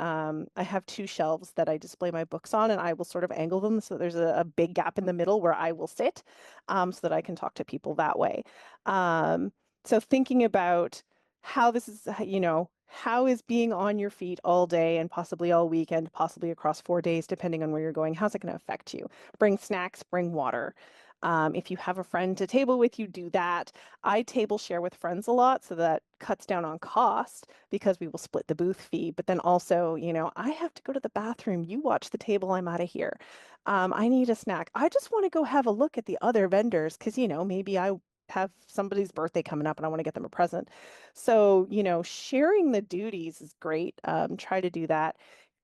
have 2 shelves that I display my books on, and I will sort of angle them so there's a big gap in the middle where I will sit, so that I can talk to people that way. Um, so thinking about how this is, how is being on your feet all day and possibly all weekend, possibly across 4 days, depending on where you're going, how's it going to affect you? Bring snacks, bring water. If you have a friend to table with you, do that. I table share with friends a lot, so that cuts down on cost because we will split the booth fee. But then also, I have to go to the bathroom. You watch the table, I'm out of here. I need a snack. I just want to go have a look at the other vendors because, maybe I have somebody's birthday coming up and I want to get them a present. So, sharing the duties is great. Try to do that.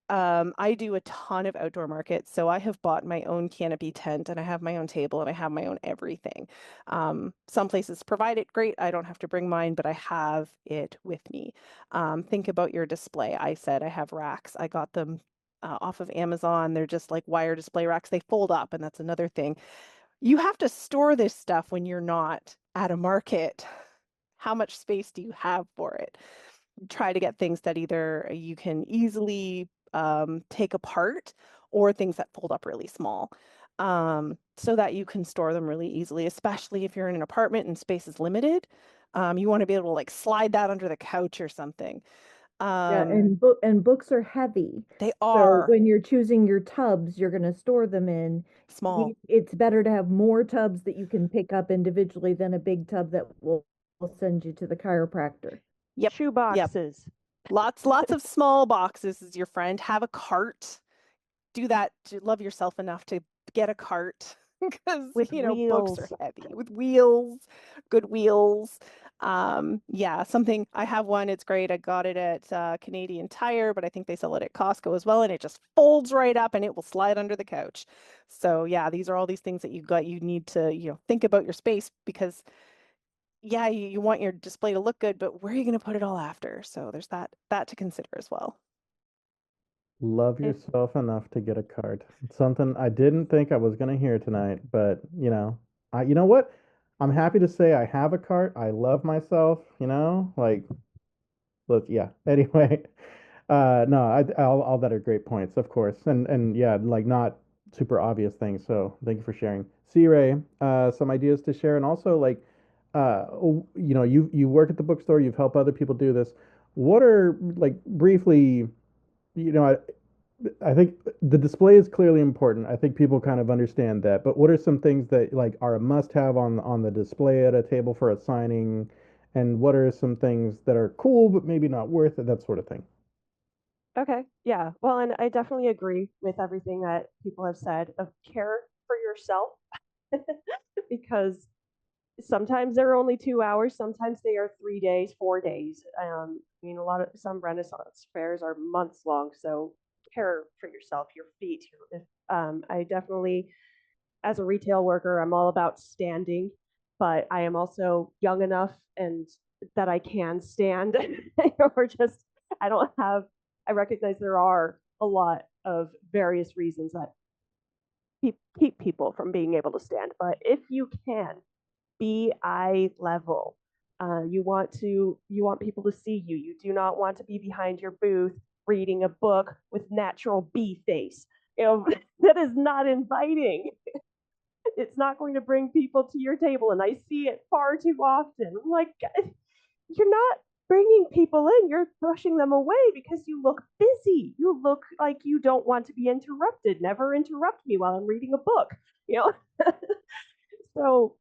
I do a ton of outdoor markets, so I have bought my own canopy tent and I have my own table and I have my own everything. Some places provide it great. I don't have to bring mine, but I have it with me. Think about your display. I said I have racks. I got them off of Amazon. They're just like wire display racks. They fold up, and that's another thing. You have to store this stuff when you're not at a market. How much space do you have for it? Try to get things that either you can easily take apart or things that fold up really small, so that you can store them really easily, especially if you're in an apartment and space is limited. You want to be able to like slide that under the couch or something. Yeah, Um, and books are heavy. they So are when you're choosing your tubs you're going to store them in, small. it's better to have more tubs that you can pick up individually than a big tub that will send you to the chiropractor. Yep. Shoe Yep. boxes Lots of small boxes is your friend. Have a cart. Do that. Love yourself enough to get a cart because, with books are wheels. heavy with wheels, good wheels. Yeah, something I have one. It's great. I got it at Canadian Tire, but I think they sell it at Costco as well. And it just folds right up and it will slide under the couch. So yeah, these are all these things that you need to, think about your space because yeah, you want your display to look good, but where are you going to put it all after? So there's that to consider as well. Love If yourself enough to get a cart. It's something I didn't think I was gonna hear tonight, but you know what? I'm happy to say I have a cart. I love myself, like let's yeah. Anyway, no, all that are great points, of course. And yeah, like not super obvious things. So thank you for sharing. See Ray, some ideas to share and also like you work at the bookstore, you've helped other people do this. What are like briefly, you know, I think the display is clearly important. I think people kind of understand that. But what are some things that like are a must-have on the display at a table for a signing, and what are some things that are cool but maybe not worth it, that sort of thing? Okay, yeah. Well, and I definitely agree with everything that people have said of care for yourself because sometimes they're only 2 hours, sometimes they are 3 days, 4 days. I mean, some Renaissance fairs are months long, so care for yourself, your feet. I definitely, as a retail worker, I'm all about standing, but I am also young enough and that I can stand, or just I don't have. I recognize there are a lot of various reasons that keep people from being able to stand, but if you can, be eye level. You want people to see you. You do not want to be behind your booth reading a book with natural bee face. That is not inviting. It's not going to bring people to your table, and I see it far too often. I'm like, you're not. bringing people in, you're pushing them away because you look busy. You look like you don't want to be interrupted. Never interrupt me while I'm reading a book, you know? So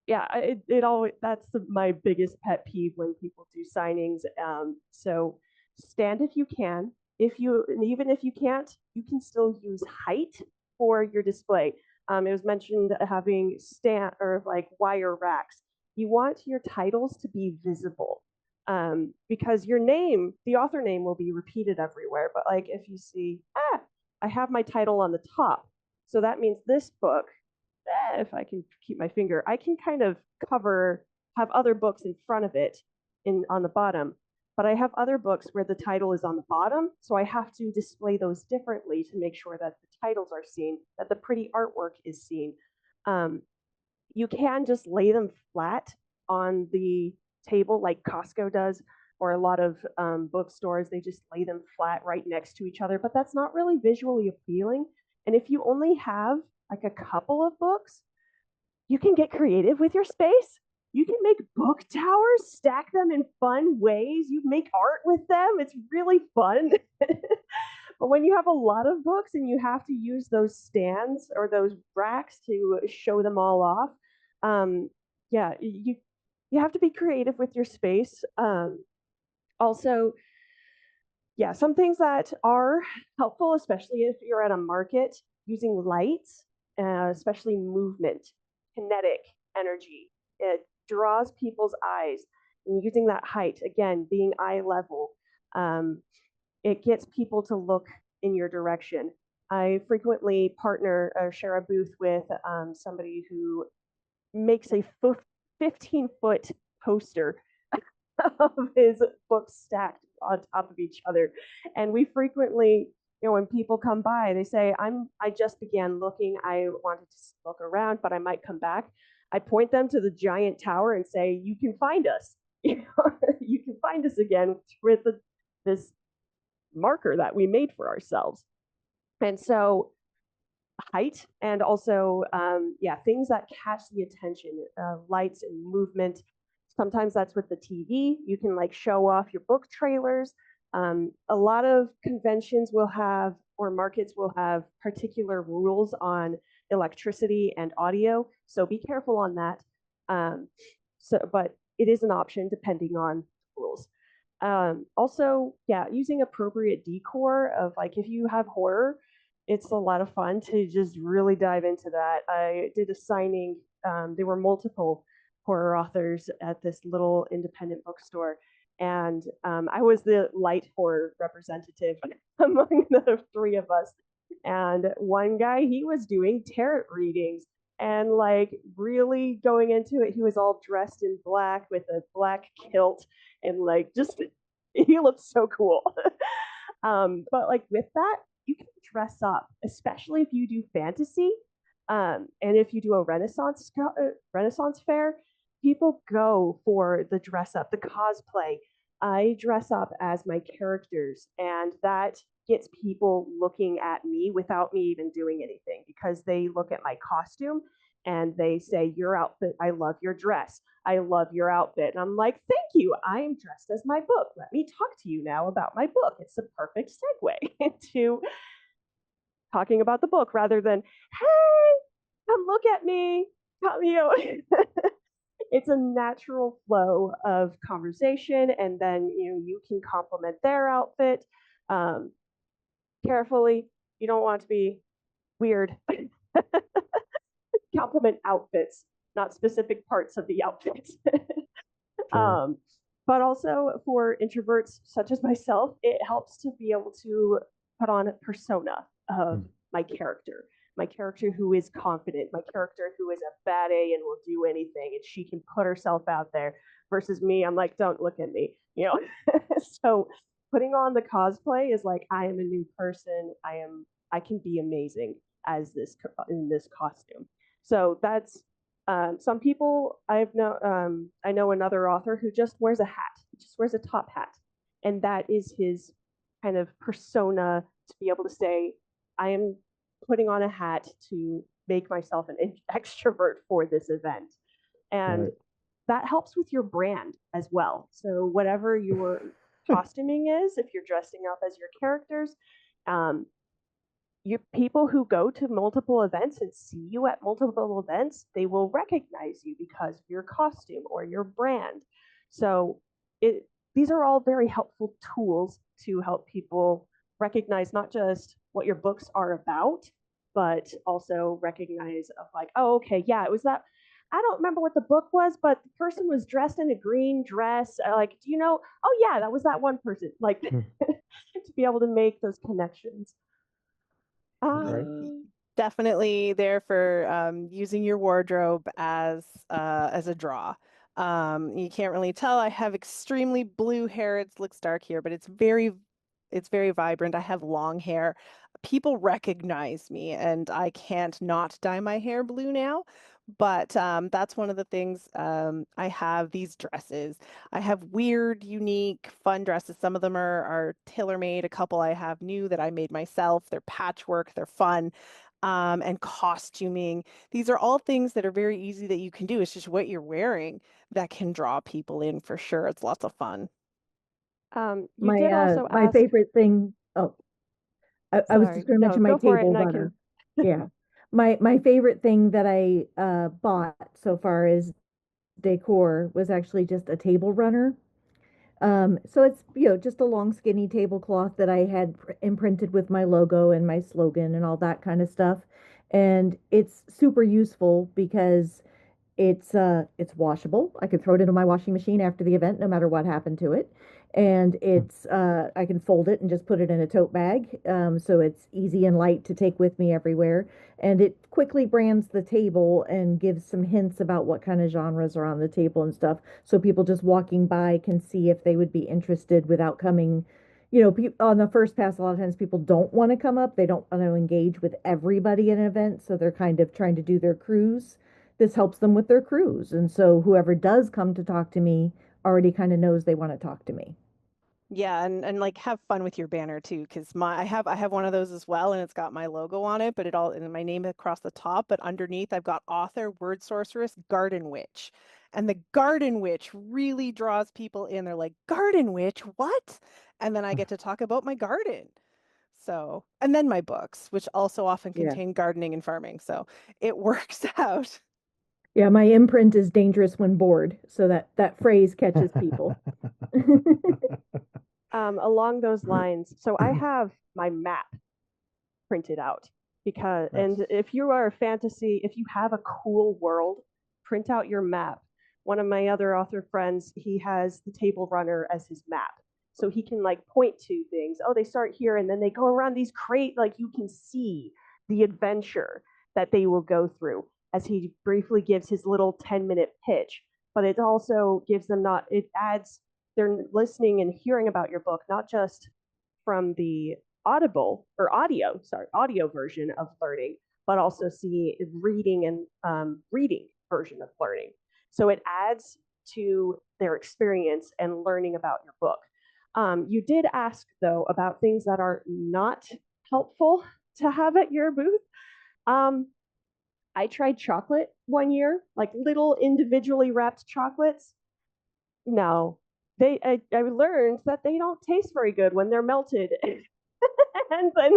yeah, it always, that's my biggest pet peeve when people do signings. So stand if you can. Even if you can't, you can still use height for your display. It was mentioned having stand or like wire racks. You want your titles to be visible, because your name, the author name, will be repeated everywhere. But like if you see, I have my title on the top, so that means this book, if I can keep my finger, I can kind of have other books in front of it on the bottom. But I have other books where the title is on the bottom, so I have to display those differently to make sure that the titles are seen, that the pretty artwork is seen. You can just lay them flat on the table like Costco does, or a lot of bookstores, they just lay them flat right next to each other, but that's not really visually appealing. And if you only have like a couple of books, you can get creative with your space. You can make book towers, stack them in fun ways. You make art with them. It's really fun. But when you have a lot of books and you have to use those stands or those racks to show them all off, yeah, you have to be creative with your space. Also, yeah, some things that are helpful, especially if you're at a market, using lights, especially movement, kinetic energy. It draws people's eyes. And using that height, again, being eye level, it gets people to look in your direction. I frequently partner or share a booth with somebody who makes a 15-foot poster of his books stacked on top of each other. And we frequently, when people come by, they say, I just began looking. I wanted to look around, but I might come back. I point them to the giant tower and say, you can find us. You can find us again with this marker that we made for ourselves. And so height and also things that catch the attention, lights and movement. Sometimes that's with the TV. You can like show off your book trailers. A lot of conventions will have, or markets will have, particular rules on electricity and audio, so be careful on that. But it is an option depending on rules. Also, yeah, using appropriate decor of like if you have horror, it's a lot of fun to just really dive into that. I did a signing. There were multiple horror authors at this little independent bookstore, and I was the light horror representative among the three of us. And one guy, he was doing tarot readings and like really going into it. He was all dressed in black with a black kilt and like just he looked so cool. But like with that, you can dress up, especially if you do fantasy. And if you do a Renaissance fair, people go for the dress up, the cosplay. I dress up as my characters, and that gets people looking at me without me even doing anything because they look at my costume and they say, your outfit, I love your dress. I love your outfit. And I'm like, thank you. I'm dressed as my book. Let me talk to you now about my book. It's a perfect segue into talking about the book rather than, hey, come look at me. It's a natural flow of conversation, and then you can compliment their outfit carefully. You don't want to be weird. Compliment outfits, not specific parts of the outfit. Sure. But also for introverts such as myself, it helps to be able to put on a persona of my character who is confident, my character who is a bad A and will do anything, and she can put herself out there. Versus me, I'm like, don't look at me, So putting on the cosplay is like, I am a new person. I can be amazing as in this costume. So that's some people I know another author who just wears a hat, just wears a top hat, and that is his kind of persona to be able to say, I am putting on a hat to make myself an extrovert for this event. And that helps with your brand as well. So whatever your costuming is, if you're dressing up as your characters, um, you people who go to multiple events and see you at multiple events, they will recognize you because of your costume or your brand. So it these are all very helpful tools to help people recognize not just what your books are about, but also recognize of like, oh, okay, yeah, it was that. I don't remember what the book was, but the person was dressed in a green dress. Like, do you know? Oh, yeah, that was that one person. Like, to be able to make those connections. Right. Definitely there for using your wardrobe as a draw. You can't really tell. I have extremely blue hair. It looks dark here, but it's very vibrant. I have long hair. People recognize me, and I can't not dye my hair blue now. But that's one of the things. I have these dresses. I have weird, unique, fun dresses. Some of them are tailor-made. A couple I have new that I made myself. They're patchwork. They're fun. And costuming. These are all things that are very easy that you can do. It's just what you're wearing that can draw people in for sure. It's lots of fun. You did also My ask. favorite thing. Oh, I was just Sorry, going to no, mention my go for it, table and I can. runner. Yeah. My favorite thing that I bought so far as decor was actually just a table runner. So it's, just a long skinny tablecloth that I had imprinted with my logo and my slogan and all that kind of stuff. And it's super useful because it's washable. I can throw it into my washing machine after the event, no matter what happened to it. And it's I can fold it and just put it in a tote bag. So it's easy and light to take with me everywhere. And it quickly brands the table and gives some hints about what kind of genres are on the table and stuff. So people just walking by can see if they would be interested without coming. On the first pass, a lot of times people don't want to come up. They don't want to engage with everybody in an event. So they're kind of trying to do their cruise. This helps them with their cruise. And so whoever does come to talk to me already kind of knows they want to talk to me. Yeah, and like have fun with your banner too, because I have one of those as well, and it's got my logo on it, but it all and my name across the top, but underneath I've got author, word sorceress, garden witch. And the garden witch really draws people in. They're like, garden witch, what? And then I get to talk about my garden. So, and then my books, which also often Yeah. contain gardening and farming. So it works out. Yeah, my imprint is dangerous when bored, so that phrase catches people. Along those lines, so I have my map printed out because, Nice. and if you are a fantasy, if you have a cool world, print out your map. One of my other author friends, he has the table runner as his map. So he can like point to things. Oh, they start here and then they go around these crate. Like you can see the adventure that they will go through as he briefly gives his little 10-minute pitch. But it also gives them not, it adds, they're listening and hearing about your book, not just from the audio version of learning, but also see reading and reading version of learning. So it adds to their experience and learning about your book. You did ask though about things that are not helpful to have at your booth. Um, I tried chocolate one year, like little individually wrapped chocolates. No, I learned that they don't taste very good when they're melted and then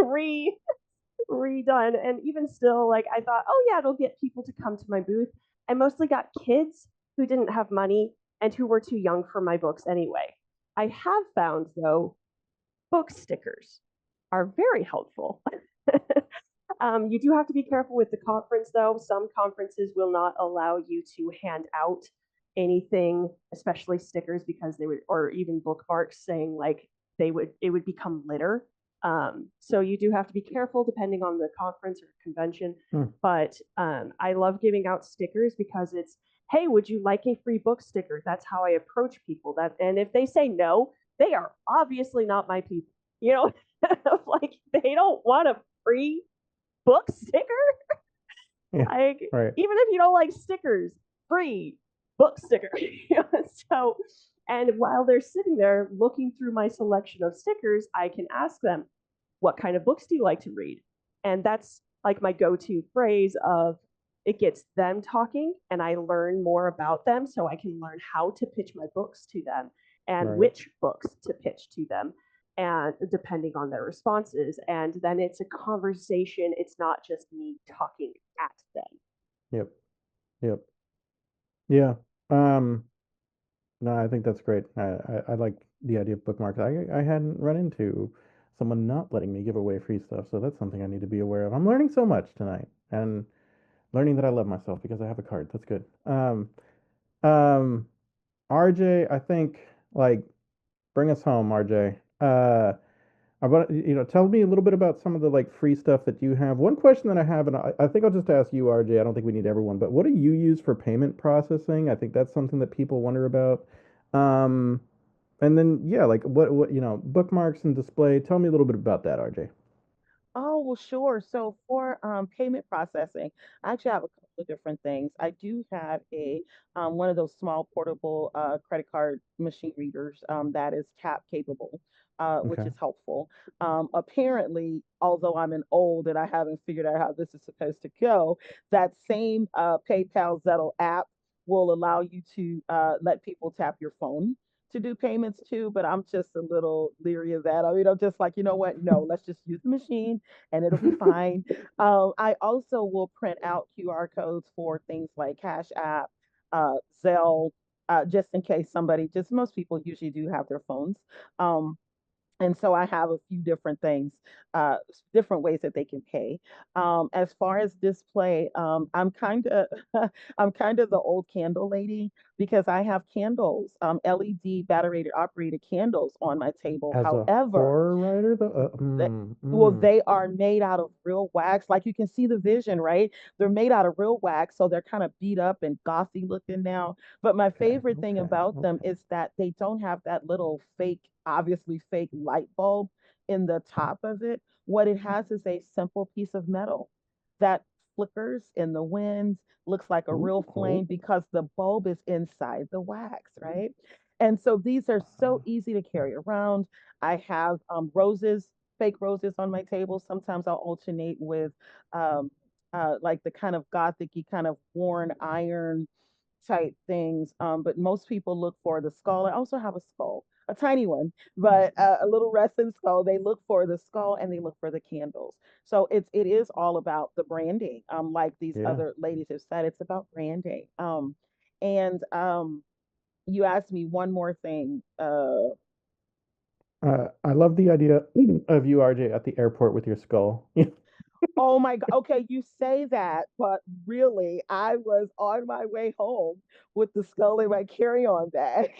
redone. And even still, like I thought, oh yeah, it'll get people to come to my booth. I mostly got kids who didn't have money and who were too young for my books anyway. I have found though, book stickers are very helpful. You do have to be careful with the conference, though. Some conferences will not allow you to hand out anything, especially stickers, because they would, or even bookmarks saying like it would become litter. So you do have to be careful depending on the conference or convention. But I love giving out stickers because it's, hey, would you like a free book sticker? That's how I approach people. And if they say no, they are obviously not my people. You know, like they don't want a free book sticker. Yeah, Like right. even if you don't like stickers, free book sticker. So, and while they're sitting there looking through my selection of stickers, I can ask them, what kind of books do you like to read? And that's like my go-to phrase of, it gets them talking and I learn more about them so I can learn how to pitch my books to them and Right. which books to pitch to them and depending on their responses. And then it's a conversation. It's not just me talking at them. Yep. Yep. Yeah. Um, no, I think that's great. I like the idea of bookmarks. I hadn't run into someone not letting me give away free stuff, so that's something I need to be aware of. I'm learning so much tonight and learning that I love myself because I have a card. That's good. Um, RJ, I think like bring us home, RJ. I want tell me a little bit about some of the like free stuff that you have. One question that I have, and I think I'll just ask you, RJ. I don't think we need everyone, but what do you use for payment processing? I think that's something that people wonder about. Um, and then yeah, like what bookmarks and display. Tell me a little bit about that, RJ. Oh, well, sure. So for payment processing, I actually have a couple of different things. I do have a one of those small portable credit card machine readers that is tap capable, which Okay. is helpful. Apparently, although I'm an old and I haven't figured out how this is supposed to go, that same PayPal Zettle app will allow you to let people tap your phone to do payments too, but I'm just a little leery of that. I mean, I'm just like, you know what? No, let's just use the machine and it'll be fine. I also will print out QR codes for things like Cash App, Zelle, just in case somebody, just most people usually do have their phones. Um, and so I have a few different things, different ways that they can pay. As far as display, I'm kind of I'm kind of the old candle lady because I have candles, LED battery operated candles on my table. As a However, horror writer, though, th- well, mm, they are made out of real wax. Like you can see the vision, right? They're made out of real wax, so they're kind of beat up and gothy looking now. But my okay, favorite thing okay, about them okay. is that they don't have that little fake, obviously fake light bulb in the top of it. What it has is a simple piece of metal that flickers in the wind, looks like a Ooh, real flame because the bulb is inside the wax, right? And so these are so easy to carry around. I have roses, fake roses on my table. Sometimes I'll alternate with um, like the kind of gothicy, kind of worn iron type things. But most people look for the skull. I also have a skull, a tiny one, but a little resin skull. They look for the skull and they look for the candles. So it is all about the branding. Like these yeah. other ladies have said, it's about branding. And you asked me one more thing. I love the idea of you, RJ, at the airport with your skull. Oh my God. Okay, you say that, but really, I was on my way home with the skull in my carry-on bag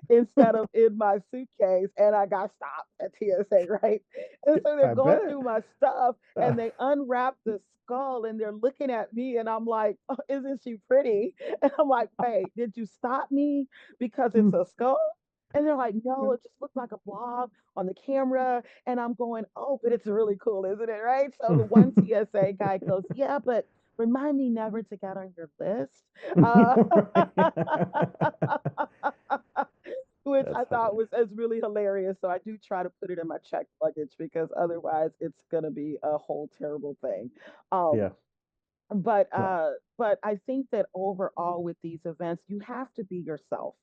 instead of in my suitcase, and I got stopped at TSA, right? And so they're I going bet. through my stuff Uh, and they unwrap the skull and they're looking at me, and I'm like, oh, isn't she pretty? And I'm like, wait, did you stop me because it's a skull? And they're like, no, it just looks like a blob on the camera. And I'm going, oh, but it's really cool, isn't it? Right. So the one TSA guy goes, yeah, but remind me never to get on your list. Uh, which I That's thought funny. was really hilarious. So I do try to put it in my checked luggage because otherwise it's gonna be a whole terrible thing. Um, Yeah. but Well. uh but I think that overall with these events you have to be yourself.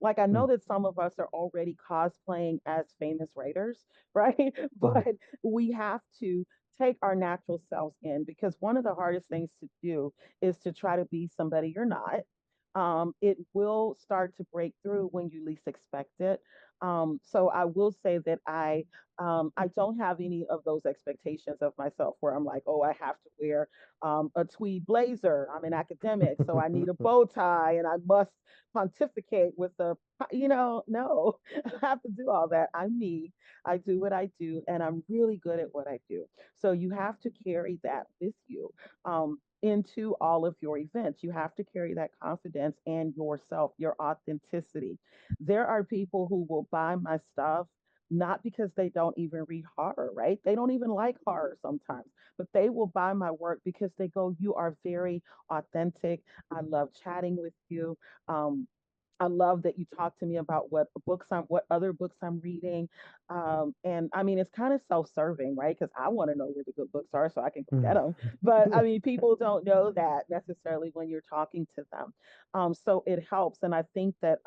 Like I know Mm. that some of us are already cosplaying as famous writers, right? Oh, But we have to take our natural selves in because one of the hardest things to do is to try to be somebody you're not. It will start to break through when you least expect it. So I will say that I don't have any of those expectations of myself where I'm like, oh, I have to wear a tweed blazer. I'm an academic, so I need a bow tie and I must pontificate with no, I have to do all that. I'm me. I do what I do, and I'm really good at what I do. So you have to carry that with you. Into all of your events. You have to carry that confidence and yourself, your authenticity. There are people who will buy my stuff not because they don't even read horror, right? They don't even like horror sometimes, but they will buy my work because they go, you are very authentic. I love chatting with you. Um, I love that you talk to me about what other books I'm reading. And I mean, it's kind of self-serving, right? Because I want to know where the good books are so I can go get them. But I mean, people don't know that necessarily when you're talking to them. So it helps. And I think that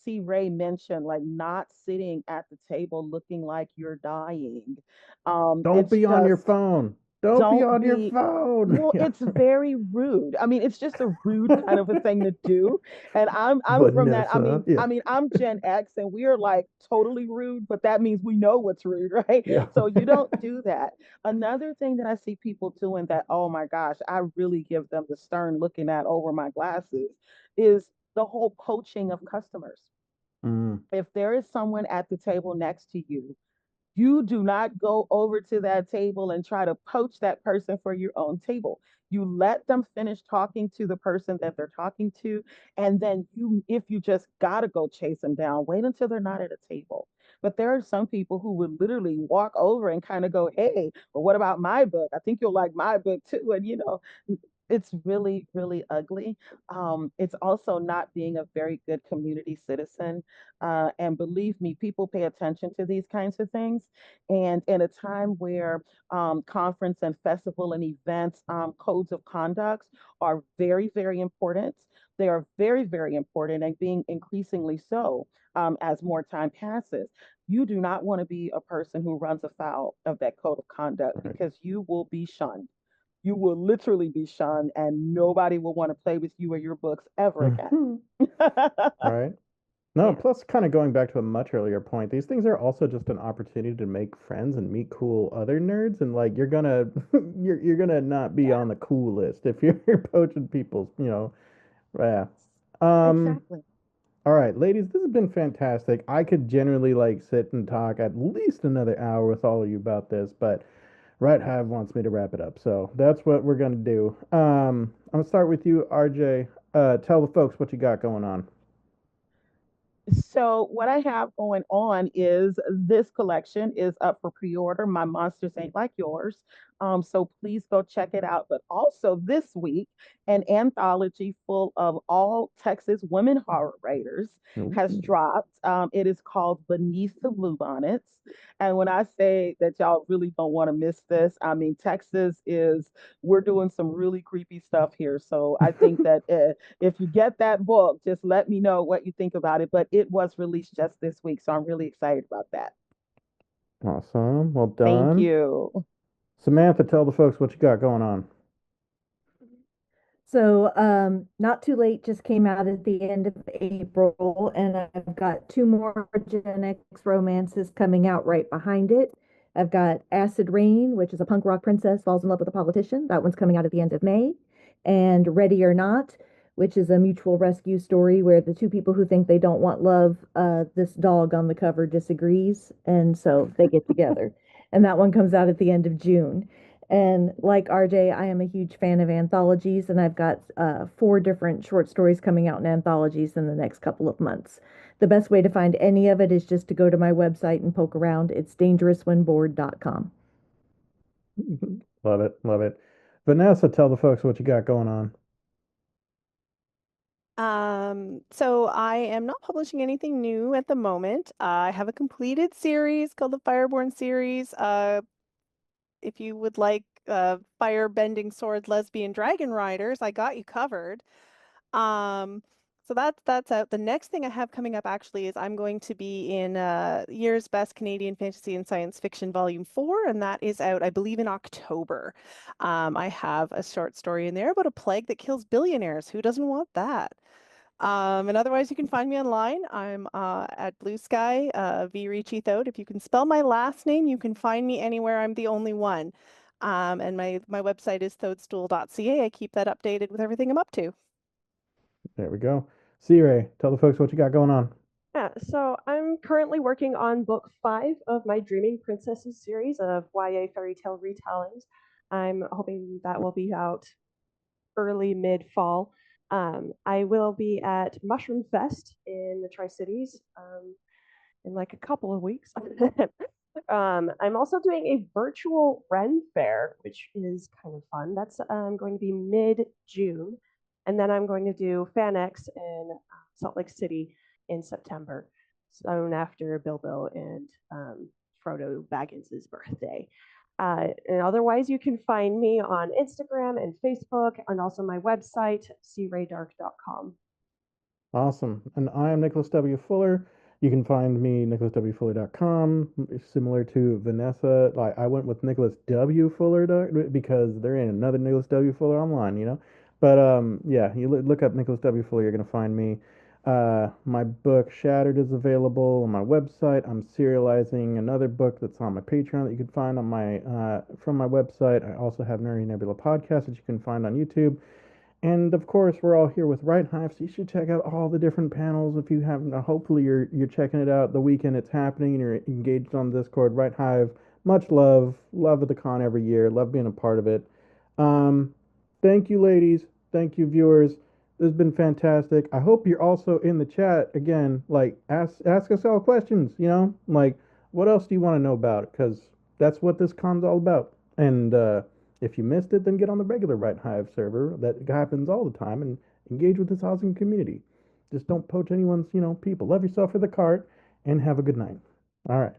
see Ray mentioned like not sitting at the table looking like you're dying. Don't It's be on your just phone. Don't be don't on your be phone. well, Yeah. it's very rude. I mean, it's just a rude kind of a thing to do. And I'm from that. I Vanessa. mean, Yeah. I mean, I'm Gen X and we are like totally rude, but that means we know what's rude, right? Yeah. So you don't do that. Another thing that I see people doing that, oh my gosh, I really give them the stern looking at over my glasses is the whole poaching of customers. Mm, If there is someone at the table next to you, you do not go over to that table and try to poach that person for your own table. You let them finish talking to the person that they're talking to. And then if you just got to go chase them down, wait until they're not at a table. But there are some people who would literally walk over and kind of go, hey, well, what about my book? I think you'll like my book too. And, it's really, really ugly. It's also not being a very good community citizen. And believe me, people pay attention to these kinds of things. And in a time where conference and festival and events codes of conduct are very, very important, they are very, very important and being increasingly so as more time passes. You do not want to be a person who runs afoul of that code of conduct right. because you will be shunned. You will literally be shunned and nobody will want to play with you or your books ever again. Mhm. Right. No, Yeah. plus kind of going back to a much earlier point, these things are also just an opportunity to make friends and meet cool other nerds and like you're gonna you're gonna not be Yeah. on the cool list if you're poaching people's, yeah. Um Exactly. all right, ladies, this has been fantastic. I could generally like sit and talk at least another hour with all of you about this, but Right Hive wants me to wrap it up. So that's what we're gonna do. I'm gonna start with you, RJ. Tell the folks what you got going on. So what I have going on is this collection is up for pre-order. My monsters ain't like yours. So please go check it out. But also this week, an anthology full of all Texas women horror writers has Ooh. dropped. It is called Beneath the Bluebonnets. And when I say that y'all really don't want to miss this, I mean Texas is we're doing some really creepy stuff here. So I think that if you get that book, just let me know what you think about it. But it was released just this week, so I'm really excited about that. Awesome. Well Thank done. you. Samantha, tell the folks what you got going on. So, Not Too Late just came out at the end of April, and I've got two more Gen X romances coming out right behind it. I've got Acid Rain, which is a punk rock princess falls in love with a politician. That one's coming out at the end of May. And Ready or Not, which is a mutual rescue story where the two people who think they don't want love, this dog on the cover disagrees, and so they get together. And that one comes out at the end of June. And like RJ, I am a huge fan of anthologies, and I've got four different short stories coming out in anthologies in the next couple of months. The best way to find any of it is just to go to my website and poke around. It's dangerouswhenbored.com. Love it, love it. Vanessa, tell the folks what you got going on. So I am not publishing anything new at the moment. I have a completed series called the Fireborn series. If you would like fire bending sword lesbian dragon riders, I got you covered. Um, so that's out. The next thing I have coming up actually is I'm going to be in Year's Best Canadian Fantasy and Science Fiction Volume 4, and that is out, I believe, in October. I have a short story in there about a plague that kills billionaires. Who doesn't want that? And otherwise, you can find me online. I'm at Blue Sky, V Ricci-Thode. If you can spell my last name, you can find me anywhere. I'm the only one. And my website is toadstool.ca. I keep that updated with everything I'm up to. There we go. C-Ray, tell the folks what you got going on. Yeah, so I'm currently working on book 5 of my Dreaming Princesses series of YA fairy tale retellings. I'm hoping that will be out early mid fall. I will be at Mushroom Fest in the Tri Cities in like a couple of weeks. I'm also doing a virtual Ren Fair, which is kind of fun. That's going to be mid June. And then I'm going to do FanX in Salt Lake City in September, soon after Bilbo and Frodo Baggins's birthday. And otherwise, you can find me on Instagram and Facebook, and also my website, craedarc.com. Awesome. And I am Nicholas W. Fuller. You can find me nicholaswfuller.com. Similar to Vanessa, like I went with Nicholas W. Fuller because there ain't another Nicholas W. Fuller online, you know. But yeah, you look up Nicholas W. Fuller, you're gonna find me. My book Shattered is available on my website. I'm serializing another book that's on my Patreon that you can find on my from my website. I also have Nerdy Nebula podcast that you can find on YouTube. And of course, we're all here with Right Hive, so you should check out all the different panels. If you haven't, hopefully you're checking it out the weekend it's happening and you're engaged on Discord. Right Hive, much love at the con every year, love being a part of it. Um, Thank you, ladies. Thank you, viewers. This has been fantastic. I hope you're also in the chat again. Like, ask us all questions. You know, like, what else do you want to know about? Because that's what this con's all about. And if you missed it, then get on the regular Right Hive server. That happens all the time, and engage with this awesome community. Just don't poach anyone's, people. Love yourself for the cart, and have a good night. All right.